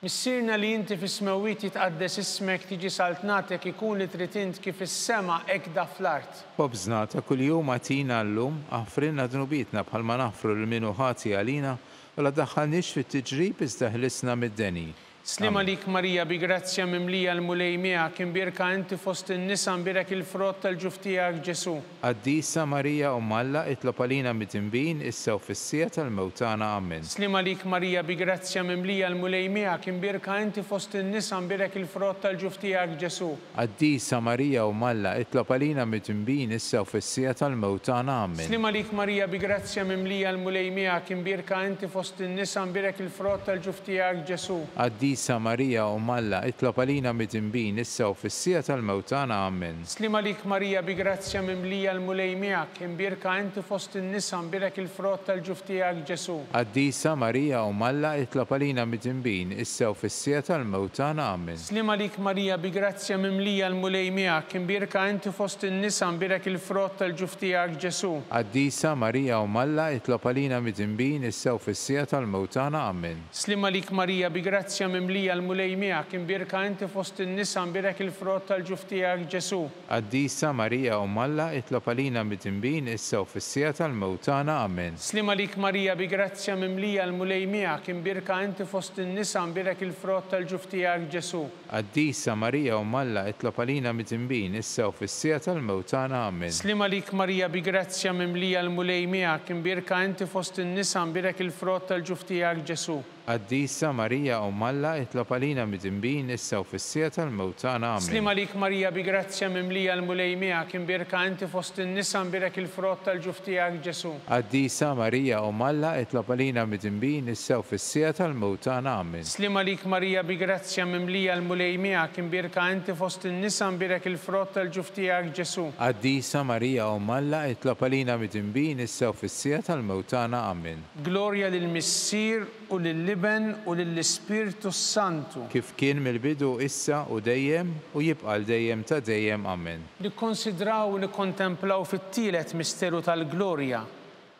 Speaker 2: Missierna li inti fis-smewwiet jitqaddes ismek tiġi saltnatek ikun li trid int kif is-sema hekk da fl-art.
Speaker 3: Khobżna ta' kuljum agħtina llum, aħfrilna dnubietna bħalma naħfru lil min hu ħati għalina u la ddaħħalniex fit-tiġrib iżda ħlisna mid-deni.
Speaker 2: Slima lik Marija bi grazzja mimlija l-mulej miegħek, imbierka inti fost in-nisa, imbierek il-frott tal-ġuf tiegħek Ġesu.
Speaker 3: Qaddisa Marija Umm Alla, itlob għalina mit-tinbin issa u fis-sija tal-mewtana. Amen.
Speaker 2: Slima lik Marija bi grazzja mimlija l-mulej miegħek, imbierka inti fost in-nisa, imbierek il-frott tal-ġuf tiegħek Ġesu.
Speaker 3: Qaddisa Marija Umm Alla, itlob għalina mit-tinbin issa u fis-sija tal-mewtana. Amen.
Speaker 2: Slima lik Marija bi grazzja mimlija l-mulej miegħek, imbierka inti fost in-nisa, imbierek il-frott tal-ġuf tiegħek Ġesu.
Speaker 3: Qaddisa Marija Umm Alla, itlob għalina mit-tinbin issa u fis-sija tal-mewtana. Amen.
Speaker 2: Slima lik Marija bi grazzja mimlija l-mulej miegħek, imbierka inti fost in-nisa, imbierek il-frott tal-ġuf tiegħek Ġesu.
Speaker 3: Qaddisa Marija Umm Alla, itlob għalina mit-tinbin issa u fis-sija tal-mewtana. Amen.
Speaker 2: Slima lik Marija bi grazzja mimlija l-mulej miegħek, imbierka inti fost in-nisa, imbierek il-frott tal-ġuf tiegħek Ġesu.
Speaker 3: Qaddisa Marija Umm Alla, itlob għalina mit-tinbin issa u fis-sija tal-mewtana. Amen.
Speaker 2: Slima lik Marija bi grazzja mimlija l-mulej miegħek, imbierka inti fost in-nisa, imbierek il-frott tal-ġuf tiegħek Ġesu.
Speaker 3: Qaddisa Marija Umm Alla, itlob għalina mit-tinbin issa u fis-sija tal-mewtana. Amen.
Speaker 2: Slima lik Marija bi grazzja mimlija l-mulej miegħek, imbierka inti fost in-nisa, imbierek il-frott tal-ġuf tiegħek Ġesu.
Speaker 3: Qaddisa Marija Umm Alla, itlob għalina mit-tinbin issa u fis-sija tal-mewtana. Amen.
Speaker 2: Slima lik Marija bi grazzja mimlija l-mulej miegħek, imbierka inti fost in-nisa, imbierek il-frott tal-ġuf tiegħek Ġesu.
Speaker 3: Qaddisa Marija Umm Alla, itlob għalina mit-tinbin issa u fis-sija tal-mewtana. Amen.
Speaker 2: Slima lik Marija bi grazzja mimlija l-mulej miegħek, imbierka inti fost in-nisa, imbierek il-frott tal-ġuf tiegħek Ġesu.
Speaker 3: Qaddisa Marija Umm Alla, itlob għalina mit-tinbin issa u fis-sija tal-mewtana. Amen.
Speaker 2: Slima lik Marija bi grazzja mimlija l-mulej miegħek, imbierka inti fost in-nisa, imbierek il-frott tal-ġuf tiegħek Ġesu.
Speaker 3: Qaddisa Marija Umm Alla, itlob għalina mit-tinbin issa u fis-sija tal-mewtana. Amen.
Speaker 2: Glorja lill-Missier u lill-Liben u lill-Ispirtu Santu.
Speaker 3: Kif kien mill-bidu issa u dejjem u jibqa' dejjem ta' dejjem. Amen.
Speaker 2: Nikkonsidraw u nikkontemplaw fit-tielet misteru tal-glorja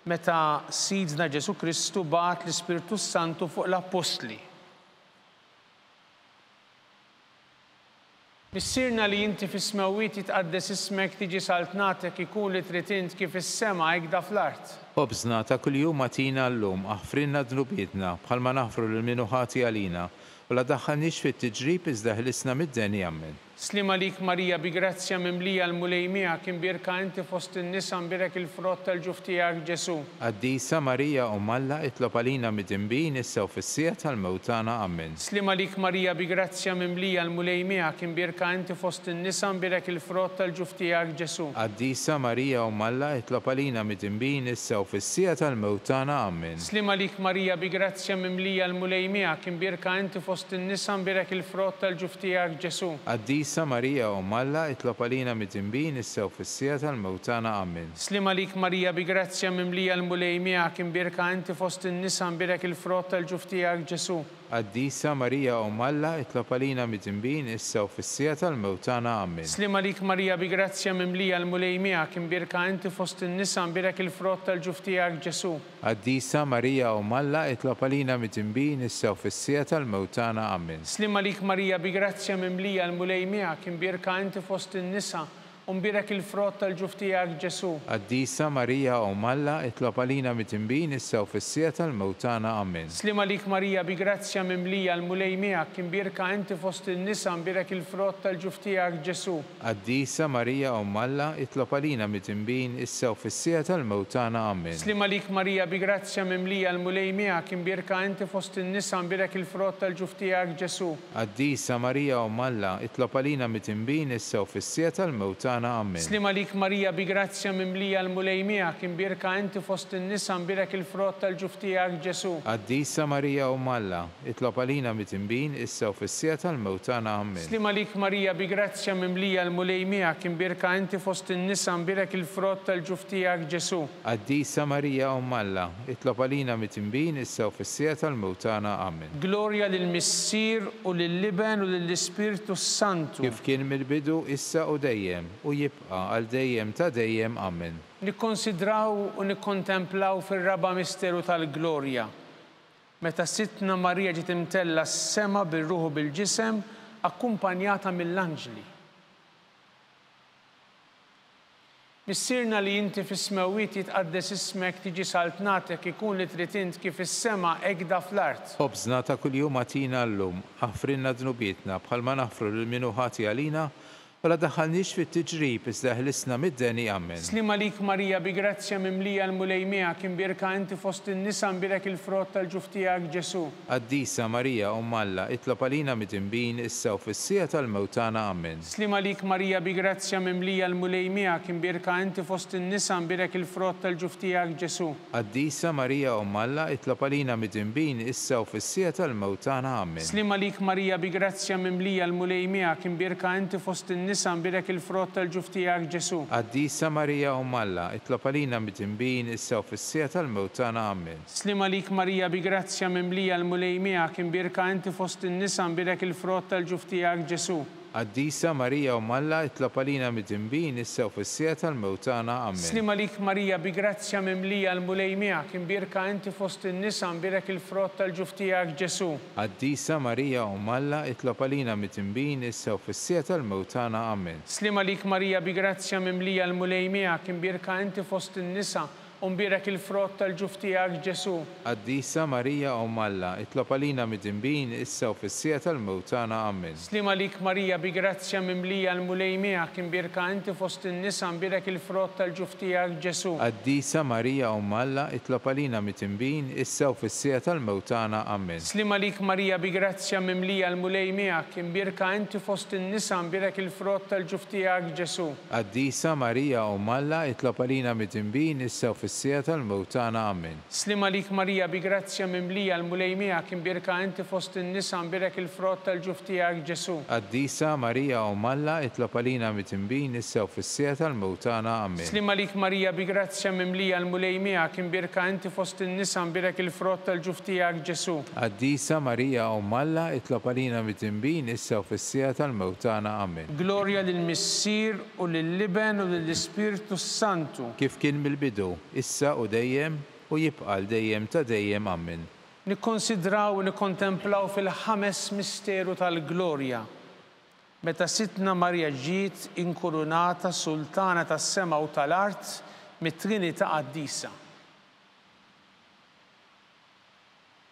Speaker 2: meta Sidna Ġesu Kristu bagħat l-Ispirtu Santu fuq l-Apostli. Missierna li inti fis-smewwiet jitqaddes ismek, tiġi saltnatek, ikun li trid int kif is-sema hekk fl-art.
Speaker 3: Ħobżna ta' kuljum agħtina llum, aħfrilna dnubietna bħalma naħfru lil min hu ħati għalina u la daħħalniex fit-tiġrib iżda ħlisna mid-deni. Amen.
Speaker 2: Slima lik Marija bi grazzja mimlija l-mulej miegħek, imbierka inti fost in-nisa, imbierek il-frott tal-ġuf tiegħek Ġesu.
Speaker 3: Qaddisa Marija Umm Alla, itlob għalina mit-tinbin issa u fis-sija tal-mewtana. Amen.
Speaker 2: Slima lik Marija bi grazzja mimlija l-mulej miegħek, imbierka inti fost in-nisa, imbierek il-frott tal-ġuf tiegħek Ġesu.
Speaker 3: Qaddisa Marija Umm Alla, itlob għalina mit-tinbin issa u fis-sija tal-mewtana. Amen.
Speaker 2: Slima lik Marija bi grazzja mimlija l-mulej miegħek, imbierka inti fost in-nisa, imbierek il-frott tal-ġuf tiegħek Ġesu.
Speaker 3: Qaddisa Marija Umm Alla, itlob għalina mit-tinbin issa u fis-sija tal-mewtana. Amen.
Speaker 2: Slima lik Marija bi grazzja mimlija l-mulej miegħek, imbierka inti fost in-nisa, imbierek il-frott tal-ġuf tiegħek Ġesu.
Speaker 3: Qaddisa Marija Umm Alla, itlob għalina mit-tinbin issa u fis-sija tal-mewtana. Amen.
Speaker 2: Slima lik Marija bi grazzja mimlija l-mulej miegħek, imbierka inti fost in-nisa, imbierek il-frott tal-ġuf tiegħek Ġesu.
Speaker 3: Qaddisa Marija Umm Alla, itlob għalina mit-tinbin issa u fis-sija tal-mewtana. Amen.
Speaker 2: Slima lik Marija bi grazzja mimlija l-mulej miegħek, imbierka inti fost in-nisa, imbierek il-frott tal-ġuf tiegħek Ġesu.
Speaker 3: Qaddisa Marija Umm Alla, itlob għalina mit-tinbin issa u fis-sija tal-mewtana. Amen.
Speaker 2: Slima lik Marija bi grazzja mimlija l-mulej miegħek, imbierka inti fost in-nisa, imbierek il-frott tal-ġuf tiegħek Ġesu.
Speaker 3: Qaddisa Marija Umm Alla, itlob għalina mit-tinbin issa u fis-sija tal-mewtana. Amen.
Speaker 2: Slima lik Marija bi grazzja mimlija l-mulej miegħek, imbierka inti fost in-nisa, imbierek il-frott tal-ġuf tiegħek Ġesu.
Speaker 3: Qaddisa Marija Umm Alla, itlob għalina mit-tinbin issa u fis-sija tal-mewtana. Amen.
Speaker 2: Slima lik Marija bi grazzja mimlija l-mulej miegħek, imbierka inti fost in-nisa, imbierek il-frott tal-ġuf tiegħek Ġesu.
Speaker 3: Qaddisa Marija Umm Alla, itlob għalina mit-tinbin issa u fis-sija tal-mewtana. Amen.
Speaker 2: Slima lik Marija bi grazzja mimlija l-mulej miegħek, imbierka inti fost in-nisa, imbierek il-frott tal-ġuf tiegħek Ġesu.
Speaker 3: Qaddisa Marija Umm Alla, itlob għalina mit-tinbin issa u fis-sija tal-mewtana. Amen.
Speaker 2: Glorja lill-Missier u lill-Liben u lill-Ispirtu Santu.
Speaker 3: Kif kien mill-bidu issa u dejjem u jibqa' għal dejjem ta' dejjem. Amen.
Speaker 2: Nikkonsidraw u nikkontemplaw fir-raba' misteru tal-glorja meta Sittna Marija ġiet imtella s-sema bir-Ruħ u bil-ġisem akkumpanjata mill-anġli. Missirna li inti fis-smewwiet jitqaddes ismek, tiġi saltnatek, ikun li trid int kif is-sema hekk fl-art.
Speaker 3: Ħobżna ta' kuljum atina llum, aħfrilna dnubietna bħalma naħfru lil min hu ħati għalina, wala daħħalniex fit-tiġrib iżda ħlisna mid-deni ammen.
Speaker 2: Slim għalik Marija bi grazzja mimlija l-mulejmija kien birka inti fost in-nisa mbirek il-frott tal-ġuf tiegħek Ġesu.
Speaker 3: Qaddisa Marija Alla, itlob għalina mid-inbin issa u fis-sija tal-mewtana ammen.
Speaker 2: Slim għalik Marija bi grazzja mimlija l-mulejmija kien birka inti fost in-nisa mbirek il-frott tal-ġuf tiegħek Ġesu.
Speaker 3: Qaddisa Marija Alla, itlob għalina mid-inbin issa u fis-sija tal-mewtana ammen.
Speaker 2: Slim għalik Marija bi grazzja mimlija l-mulejmija kien birka inti fost in-nisa mbirek il-frott tal-ġuf tiegħek Ġesu.
Speaker 3: Qaddisa Marija Alla, itlob għalina mid-inbin issa u fis-sija tal-mewtana ammen.
Speaker 2: Slim għalik Marija bi grazzja mimlija l-mulejmija kien birka inti fost in-nisa mbirek il-frott tal-ġuf tiegħek Ġesu.
Speaker 3: Qaddisa Marija Alla, itlob għalina mid-inbin issa u fis-sija tal-mewtana ammen.
Speaker 2: Slim għalik Marija bi grazzja mimlija l-mulejmija kien birka inti fost in-nisa mbirek il-frott tal-ġuf tiegħek Ġesu.
Speaker 3: Qaddisa Marija Alla, itlob għalina mid-inbin issa u fis-sija tal-mewtana ammen.
Speaker 2: Slim għalik Marija bi grazzja mimlija l-mulejmija kien birka inti fost in-nisa mbirek il-frott tal-ġuf tiegħek Ġesu.
Speaker 3: Qaddisa Marija Alla, itlob għalina mid-inbin issa u fis-sija tal-mewtana ammen.
Speaker 2: Slim għalik Marija bi grazzja mimlija l-mulejmija kien birka inti fost in-nisa mbirek il-frott tal-ġuf tiegħek Ġesu.
Speaker 3: Qaddisa Marija Alla, itlob għalina mid-inbin issa u fis-sija tal-mewtana ammen.
Speaker 2: Slim għalik Marija bi grazzja mimlija l-mulejmija kien birka inti fost in-nisa mbirek il-frott tal-ġuf tiegħek Ġesu.
Speaker 3: Qaddisa Marija Alla, itlob għalina mid-inbin issa u fis-sija tal-mewtana ammen.
Speaker 2: Slim għalik Marija bi grazzja mimlija l-mulejmija kien birka inti fost in-nisa mbirek il-frott tal-ġuf tiegħek Ġesu.
Speaker 3: Qaddisa Marija Alla, itlob għalina mid-inbin issa u fis-sija tal-mewtana ammen.
Speaker 2: Slim għalik Marija bi grazzja mimlija l-mulejmija kien birka inti fost in-nisa mbirek il-frott tal-ġuf tiegħek Ġesu.
Speaker 3: Qaddisa Marija Alla, itlob għalina mid-inbin issa u fis-sija tal-mewtana ammen.
Speaker 2: Glorja lill-Missier u lill-Liben u lill-Ispiritu Santu.
Speaker 3: Kif kien mill-bidu, issa u dejjem u jibqal dejjem ta' dejjem ammen.
Speaker 2: Nikkonsidraw u nikkontemplaw fil-ħames misteru tal-glorja. Meta Sitna Marja ġiet inkurunata sultana tas-sema u tal-art mit-Trinità Qaddisa.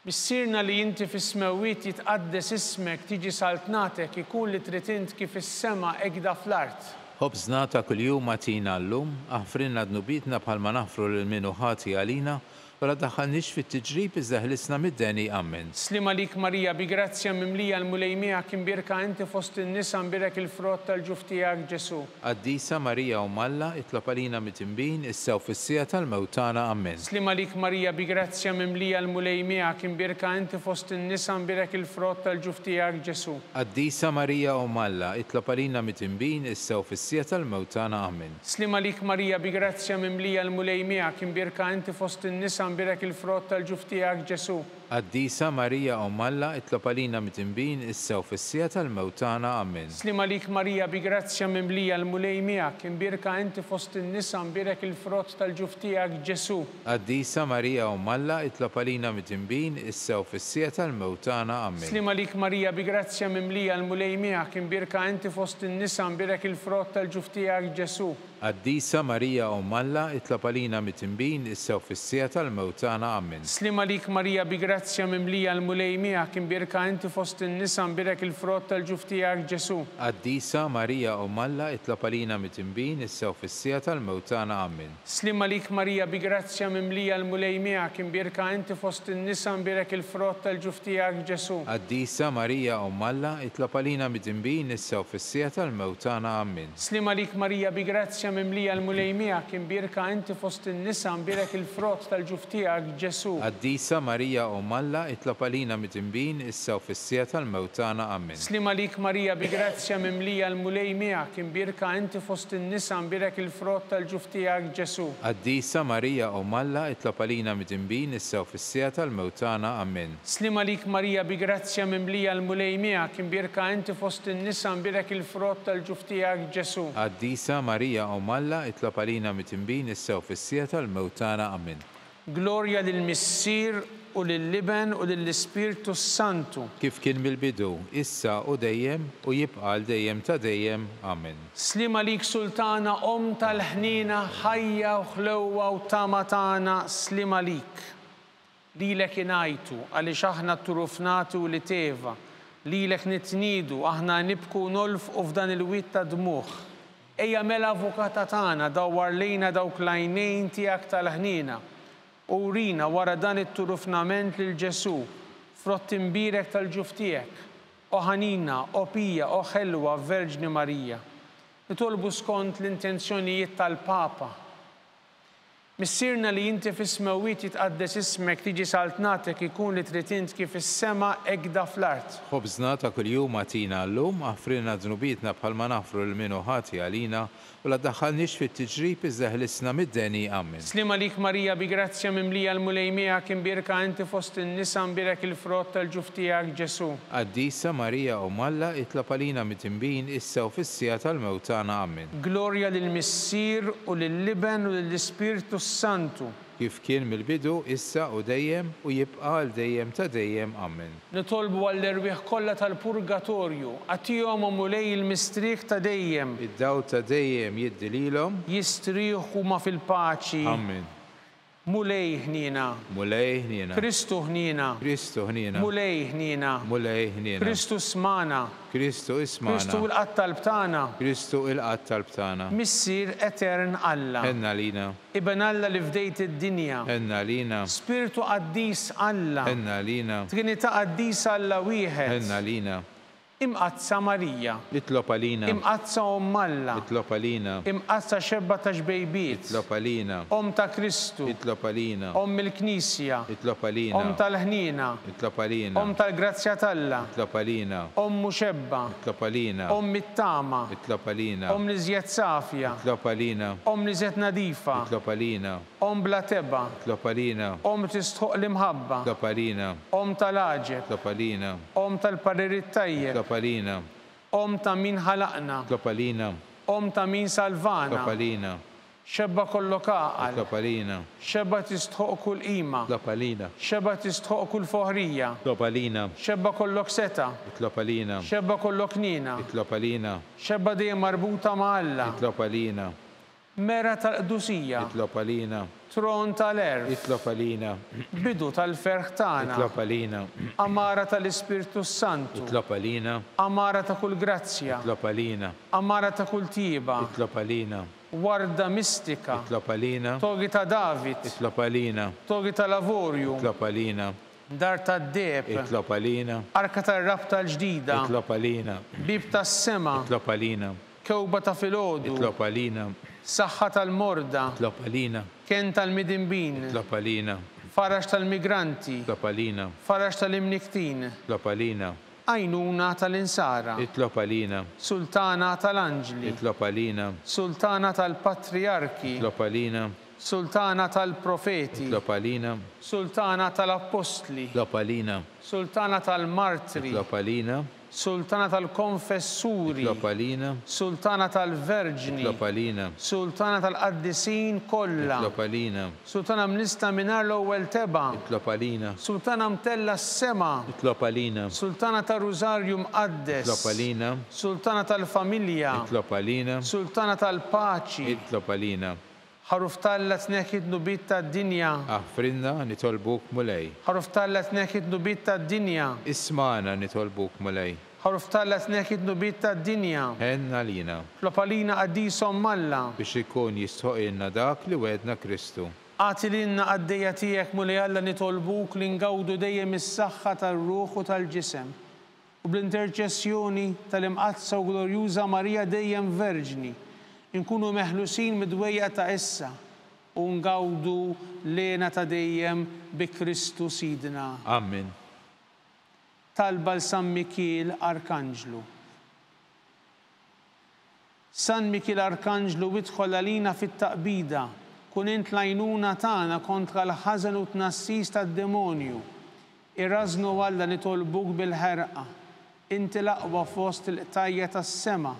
Speaker 2: Missirna li inti fis-smewwiet jitqaddes ismek, tiġi saltnatek, ikun li trid int kif is-sema hekk fl-art.
Speaker 3: Ħobżna ta' kuljum atina llum, aħfrilna dnubietna bħalma naħfru lil min hu ħati għalina, wala daħħalniex fit-tiġrib iżda ħlisna mid-deni ammen.
Speaker 2: Slim għalik Marija bi grazzja mimlija l-mulejmija kien birka inti fost in-nisa mbirek il-frott tal-ġuf tiegħek Ġesu.
Speaker 3: Qaddisa Marija Alla, itlob għalina mid-inbin issa u fis-sija tal-mewtana ammen.
Speaker 2: Slim għalik Marija bi grazzja mimlija l-mulejmija kien birka inti fost in-nisa mbirek il-frott tal-ġuf tiegħek Ġesu.
Speaker 3: Qaddisa Marija Alla, itlob għalina mid-inbin issa u fis-sija tal-mewtana ammen.
Speaker 2: Slim għalik Marija bi grazzja mimlija l-mulejmija kien birka inti fost in-nisa mbirek il-frott tal-ġuf tiegħek Ġesu.
Speaker 3: Qaddisa Marija Alla, itlob għalina mid-inbin issa u fis-sija tal-mewtana ammen.
Speaker 2: Slim għalik Marija bi grazzja mimlija l-mulejmija kien birka inti fost in-nisa mbirek il-frott tal-ġuf tiegħek Ġesu.
Speaker 3: Qaddisa Marija Alla, itlob għalina mid-inbin issa u fis-sija tal-mewtana ammen.
Speaker 2: Slim għalik Marija bi grazzja mimlija l-mulejmija kien birka inti fost in-nisa mbirek il-frott tal-ġuf tiegħek Ġesu.
Speaker 3: Qaddisa Marija Alla, itlob għalina mid-inbin issa u fis-sija tal-mewtana ammen.
Speaker 2: Slim għalik Marija bi grazzja mimlija l-mulejmija kien birka inti fost in-nisa mbirek il-frott tal-ġuf tiegħek Ġesu.
Speaker 3: Qaddisa Marija Alla, itlob għalina mid-inbin issa u fis-sija tal-mewtana ammen.
Speaker 2: Slim għalik Marija bi grazzja mimlija l-mulejmija kien birka inti fost in-nisa mbirek il-frott tal-ġuf tiegħek Ġesu.
Speaker 3: Qaddisa Marija Alla, itlob għalina mid-inbin issa u fis-sija tal-mewtana ammen.
Speaker 2: Slim għalik Marija bi grazzja mimlija l-mulejmija kien birka inti fost in-nisa mbirek il-frott tal-ġuf tiegħek Ġesu.
Speaker 3: Qaddisa Marija Alla, itlob għalina mid-inbin issa u fis-sija tal-mewtana ammen.
Speaker 2: Slim għalik Marija bi grazzja mimlija l-mulejmija kien birka inti fost in-nisa mbirek il-frott tal-ġuf tiegħek Ġesu.
Speaker 3: Qaddisa Marija Alla, itlob għalina mid-inbin issa u fis-sija tal-mewtana ammen.
Speaker 2: Slim għalik Marija bi grazzja mimlija l-mulejmija kien birka inti fost in-nisa mbirek il-frott tal-ġuf tiegħek Ġesu.
Speaker 3: Qaddisa Marija Alla, itlob għalina mid-inbin issa u fis-sija tal-mewtana ammen.
Speaker 2: Glorja lill-Missier u lill-Iben u lill-Ispirtu Santu.
Speaker 3: Kif kien mill-bidu, issa u dejjem u jibqa' dejjem ta' dejjem. Amen.
Speaker 2: Slima lik Sultana tal-ħnina, ħajja u ħlewwa u tama tagħna, slima lik. Lilek ingħajtu għaliex aħna turufnatu li teva, lilek nitniedu aħna nibku nolfqu f'dan il-witt ta' dmuħ. Ejja mela avukata tagħna dawwar lejna dawk l-għajnejn tiegħek tal-ħnina u rina wara dan it-turufnament lil Ġesu frott imbirek tal-ġuf tiegħek. O ħanina, o pija, o ħelwa, Verġni Marija. Nitolbu skont l-intenzjonijiet tal-Papa. Missirna li inti fis-smewwiet jitqaddes ismek tiġi saltnatek ikun li trid int kif is-sema ekda fl-art.
Speaker 3: Ħobżna ta' kuljum atina llum, aħfrilna dnubietna bħalma nafru l minu ħati għalina u la ddaħħalniex fit-tiġrib iżda ħlisna mid-deni. Amen.
Speaker 2: Slima lik Marija bi grazzja mimlija l-mulej miegħek imbirka inti fost in-nisa imbirek il-frott tal-ġuf tiegħek Ġesu.
Speaker 3: Qaddisa Marija u Malla itlob għalina mit-tinbin issa u fis-sija tal-mewt tagħna. Amen.
Speaker 2: Glorja lill-Missier u lill-Iben u lill-Ispirtu Santu.
Speaker 3: Kif kien mill-bidu, issa u dejjem u jibqa' għal dejjem ta' dejjem. Amen.
Speaker 2: Nitolbu għall-irwieħ kollha tal-purgatorju, għatihom u mulej il-mistrieħ ta' dejjem.
Speaker 3: Id-daw ta' dejjem jiddi lilhom.
Speaker 2: Jistrieħu ma fil-paċi.
Speaker 3: Amen.
Speaker 2: Mulej ħnina.
Speaker 3: Mulej ħnina.
Speaker 2: Kristu ħnina.
Speaker 3: Kristu ħnina.
Speaker 2: Mulej ħnina.
Speaker 3: Mulej ħnina.
Speaker 2: Kristu smana.
Speaker 3: Kristu ismana.
Speaker 2: Kristu il-qattalb tagħna.
Speaker 3: Kristu il-qattalb tagħna.
Speaker 2: Missier etern Alla.
Speaker 3: Enna lina.
Speaker 2: Iben Alla li fdejt id-dinja.
Speaker 3: Enna lina.
Speaker 2: Spiritu qaddis Alla.
Speaker 3: Enna lina.
Speaker 2: Trinità qaddis Alla wieħed.
Speaker 3: Enna lina.
Speaker 2: Imqazza Marija.
Speaker 3: Itlob għalina.
Speaker 2: Imqazza Alla.
Speaker 3: Itlob għalina.
Speaker 2: Imqazza xebba ta' xbejbiet.
Speaker 3: Itlob għalina.
Speaker 2: Ta' Kristu.
Speaker 3: Itlob għalina.
Speaker 2: Il-Knisja.
Speaker 3: Itlob għalina.
Speaker 2: Tal-ħnina.
Speaker 3: Itlob għalina.
Speaker 2: Tal-Grazzja Talla.
Speaker 3: Itlob għalina.
Speaker 2: Muxebba.
Speaker 3: Itlob għalina.
Speaker 2: It-tama.
Speaker 3: Itlob għalina.
Speaker 2: li żjed safja.
Speaker 3: Itlob għalina.
Speaker 2: li żjed nadifa.
Speaker 3: Itlob għalina.
Speaker 2: Bla teba.
Speaker 3: Itlob għalina.
Speaker 2: Tistħoq l-imħabba.
Speaker 3: Itlob għalina.
Speaker 2: Tal-aġeb.
Speaker 3: Itlob għalina.
Speaker 2: Tal-parerit tajjeb.
Speaker 3: Itlob għalina.
Speaker 2: Ta' min ħalaqna.
Speaker 3: Itlob għalina.
Speaker 2: Ta' min salvana.
Speaker 3: Itlob għalina.
Speaker 2: Xebba kollok għaqal.
Speaker 3: Itlob għalina.
Speaker 2: Xebba tistħoq kull qima.
Speaker 3: Itlob għalina.
Speaker 2: Xebba tistħoq kull foħrija.
Speaker 3: Itlob għalina.
Speaker 2: Xebba kollok seta.
Speaker 3: Itlob għalina.
Speaker 2: Xebba kollok nina.
Speaker 3: Itlob għalina.
Speaker 2: Xebba dejjem marbuta ma' Alla.
Speaker 3: Itlob għalina.
Speaker 2: Mera tal-qdusija.
Speaker 3: Itlob għalina.
Speaker 2: Tron tal-erf.
Speaker 3: Itlob għalina.
Speaker 2: Bidu tal-ferħ tagħna.
Speaker 3: Itlob għalina.
Speaker 2: Amara tal-Ispirtu Santu.
Speaker 3: Itlob għalina.
Speaker 2: Amara ta' kull grazzja.
Speaker 3: Itlob għalina.
Speaker 2: Amara ta' kull tiba.
Speaker 3: Itlob għalina.
Speaker 2: Warda mistika.
Speaker 3: Itlob għalina.
Speaker 2: Togi ta' David.
Speaker 3: Itlob għalina.
Speaker 2: Togi ta' lavorju.
Speaker 3: Itlob għalina.
Speaker 2: Dar ta' deb.
Speaker 3: Itlob għalina.
Speaker 2: Arka tal-rabta l-ġdida.
Speaker 3: Itlob għalina.
Speaker 2: Bib tas-sema.
Speaker 3: Itlob għalina.
Speaker 2: Kewba ta' filgħodu.
Speaker 3: Itlob għalina.
Speaker 2: Saħħa tal-morda.
Speaker 3: Itlob għalina.
Speaker 2: Ken tal-midinbin.
Speaker 3: Itlob għalina.
Speaker 2: Farax tal-migranti.
Speaker 3: Itlob għalina.
Speaker 2: Farax tal-imniktin.
Speaker 3: Itlob għalina.
Speaker 2: Għajnuna tal-insara.
Speaker 3: Itlob għalina.
Speaker 2: Sultana tal-anġli.
Speaker 3: Itlob għalina.
Speaker 2: Sultana tal-patriarki.
Speaker 3: Itlob għalina.
Speaker 2: Sultana tal-profeti.
Speaker 3: Itlob għalina.
Speaker 2: Sultana tal-apostli.
Speaker 3: Itlob għalina.
Speaker 2: Sultana tal-martri.
Speaker 3: Itlob għalina.
Speaker 2: Sultana tal-konfessuri.
Speaker 3: Itlob għalina.
Speaker 2: Sultana tal-verġni.
Speaker 3: Itlob għalina.
Speaker 2: Sultana tal-qaddisin kollha.
Speaker 3: Itlob għalina.
Speaker 2: Sultana mnista minar l-ewwel teba.
Speaker 3: Itlob għalina.
Speaker 2: Sultana mtella s-sema.
Speaker 3: Itlob għalina.
Speaker 2: Sultana tal-Rużarju mqaddes.
Speaker 3: Itlob għalina.
Speaker 2: Sultana tal-familja.
Speaker 3: Itlob għalina.
Speaker 2: Sultana tal-paċi.
Speaker 3: Itlob għalina.
Speaker 2: Ħaruf talla tneħħid nubit tad-dinja.
Speaker 3: Aħfrinna nitolbuk mulej.
Speaker 2: Ħaruf talla tneħħid nubit tad-dinja.
Speaker 3: Ismana nitolbuk mulej.
Speaker 2: Ħaruf talla tneħħid nubit tad-dinja.
Speaker 3: Enna lina.
Speaker 2: Flopalina qaddisom Malla.
Speaker 3: Biex ikun jistħoqilna dak li wedna Kristu.
Speaker 2: Għati l-inna għaddejja tiegħek mulej Alla nitolbuk li ngawdu dejjem is-saħħa tar-ruħ u tal-ġisem. U bl-interċessjoni tal-imqazza u glorjuża Marija dejjem Verġni. Inkunu meħlusin midwejja ta' issa u ngawdu lena ta' dejjem bi Kristu Sidna.
Speaker 3: Amen.
Speaker 2: Talba l-San Mikil Arkanġlu. San Mikil Arkanġlu idħol għalina fit-taqbida, kun int l-għajnuna tagħna kontra l-ħażen u tnassis tad-demonju. Irrażnu Alla nitolbuk bil-ħerqa, inti l-aqwa fost il-qtajja tas-sema.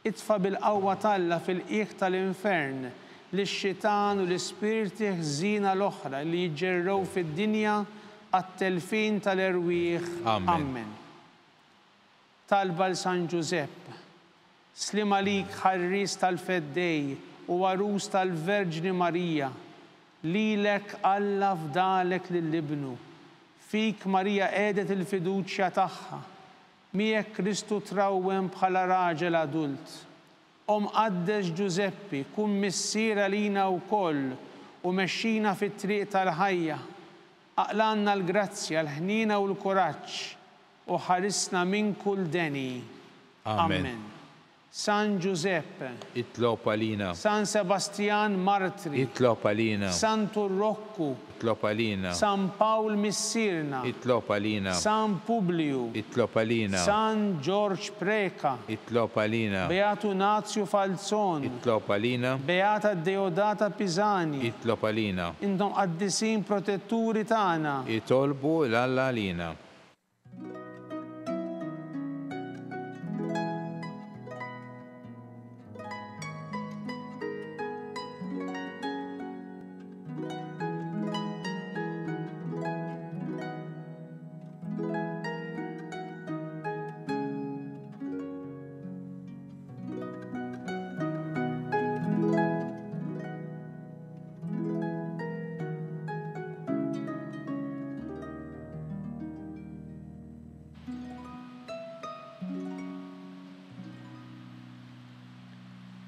Speaker 2: Itfa bil-qawwa Alla fil-qiegħ tal-infern li x-xitan u l-ispirti ħżina l-oħra li jġerrew fid-dinja għat-telfin tal-erwieħ. Amen. Talba l-San Giuseppe, slima lik ħarris tal-feddej u għarus tal-Verġni Marija, lilek Alla fdalek lill-ibnu, fik Marija edet il-fiduċja tagħha, miegħek Kristu trawwem bħala raġel adult. Qaddex Giuseppi, kun missiera lina wkoll u mexxina fit-triq tal-ħajja, aqlanna l-grazzja, l-ħnina u l-kuraġġ u ħarisna minn kull deni. Amen. San Giuseppe,
Speaker 3: itlob għalina.
Speaker 2: San Sebastian Martri,
Speaker 3: itlob għalina.
Speaker 2: San Turrokku,
Speaker 3: itlob għalina.
Speaker 2: San Paul Missirna,
Speaker 3: itlob għalina.
Speaker 2: San Publiu,
Speaker 3: itlob għalina.
Speaker 2: San George Preka,
Speaker 3: itlob għalina.
Speaker 2: Beatu Nazio Falzon,
Speaker 3: itlob għalina.
Speaker 2: Beata Deodata Pisani,
Speaker 3: itlob għalina.
Speaker 2: Intom qaddisin protetturi tagħna,
Speaker 3: itolbu l-Alla għalina.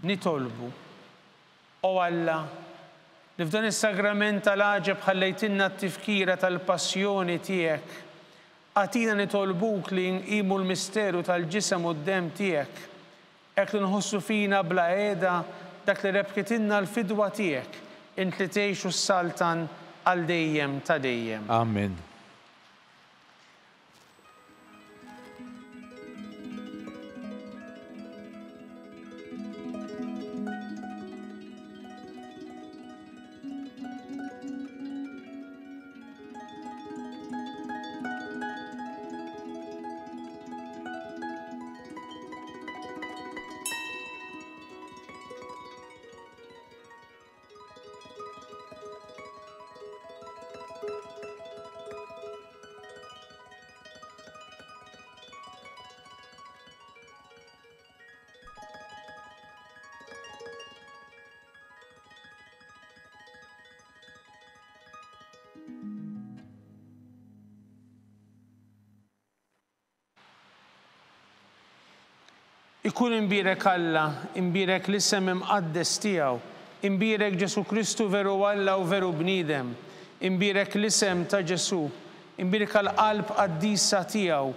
Speaker 2: nitolbu. O Alla, li f'dan is-sagrament tal-għaġeb ħallejtinna t-tifkira tal-passjoni tiegħek, għatina nitolbuk li nqimu l-misteru tal-ġisem u d-dem tiegħek, hekk li nħossu fina bla qiegħda dak li rebkitinna l-fidwa tiegħek, int li tgħixu s-saltan għal dejjem ta' dejjem.
Speaker 3: Amen.
Speaker 2: Ikun imbirek Alla, imbirek l-isem imqaddes tiegħu, imbirek Ġesu Kristu veru Alla u veru bniedem, imbirek l-isem ta' Ġesu, imbirek għall-qalb qaddisa tiegħu,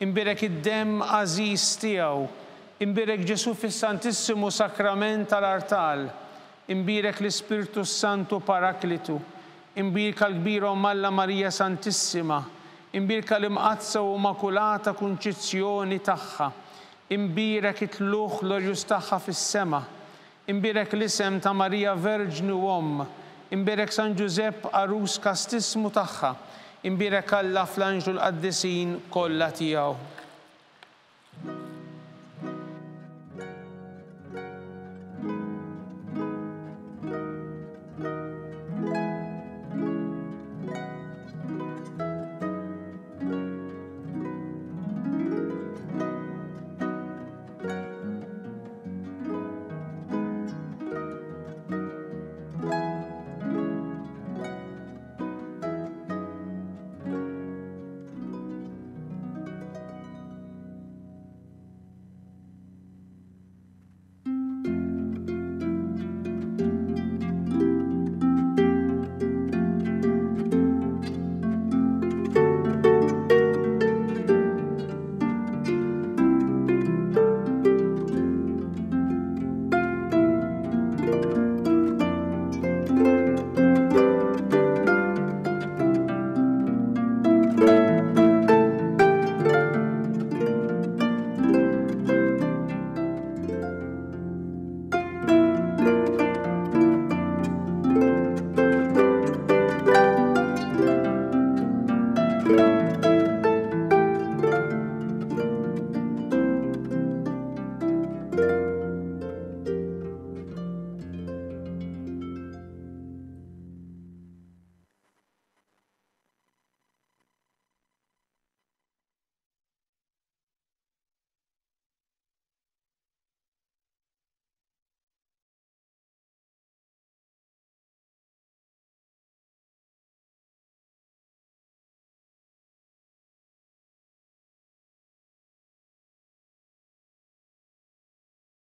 Speaker 2: imbirek id-dem għażiż tiegħu, imbirek Ġesu fis-Santissimu Sakrament tal-Artal, imbirek l-Ispirtu Santu Paraklitu, imbirek l-kbira Alla Marija Santissima, imbirek l-imqazza u Immakulata Kunċizzjoni tagħha, imbirek it-tluħ glorjuż tagħha fis-sema, imbirek l-isem ta' Marija Verġni u Omm, imbirek San Giuseppe Arus kastismu tagħha, imbirek Alla fl-anġlu l-qaddisin kollha tiegħu.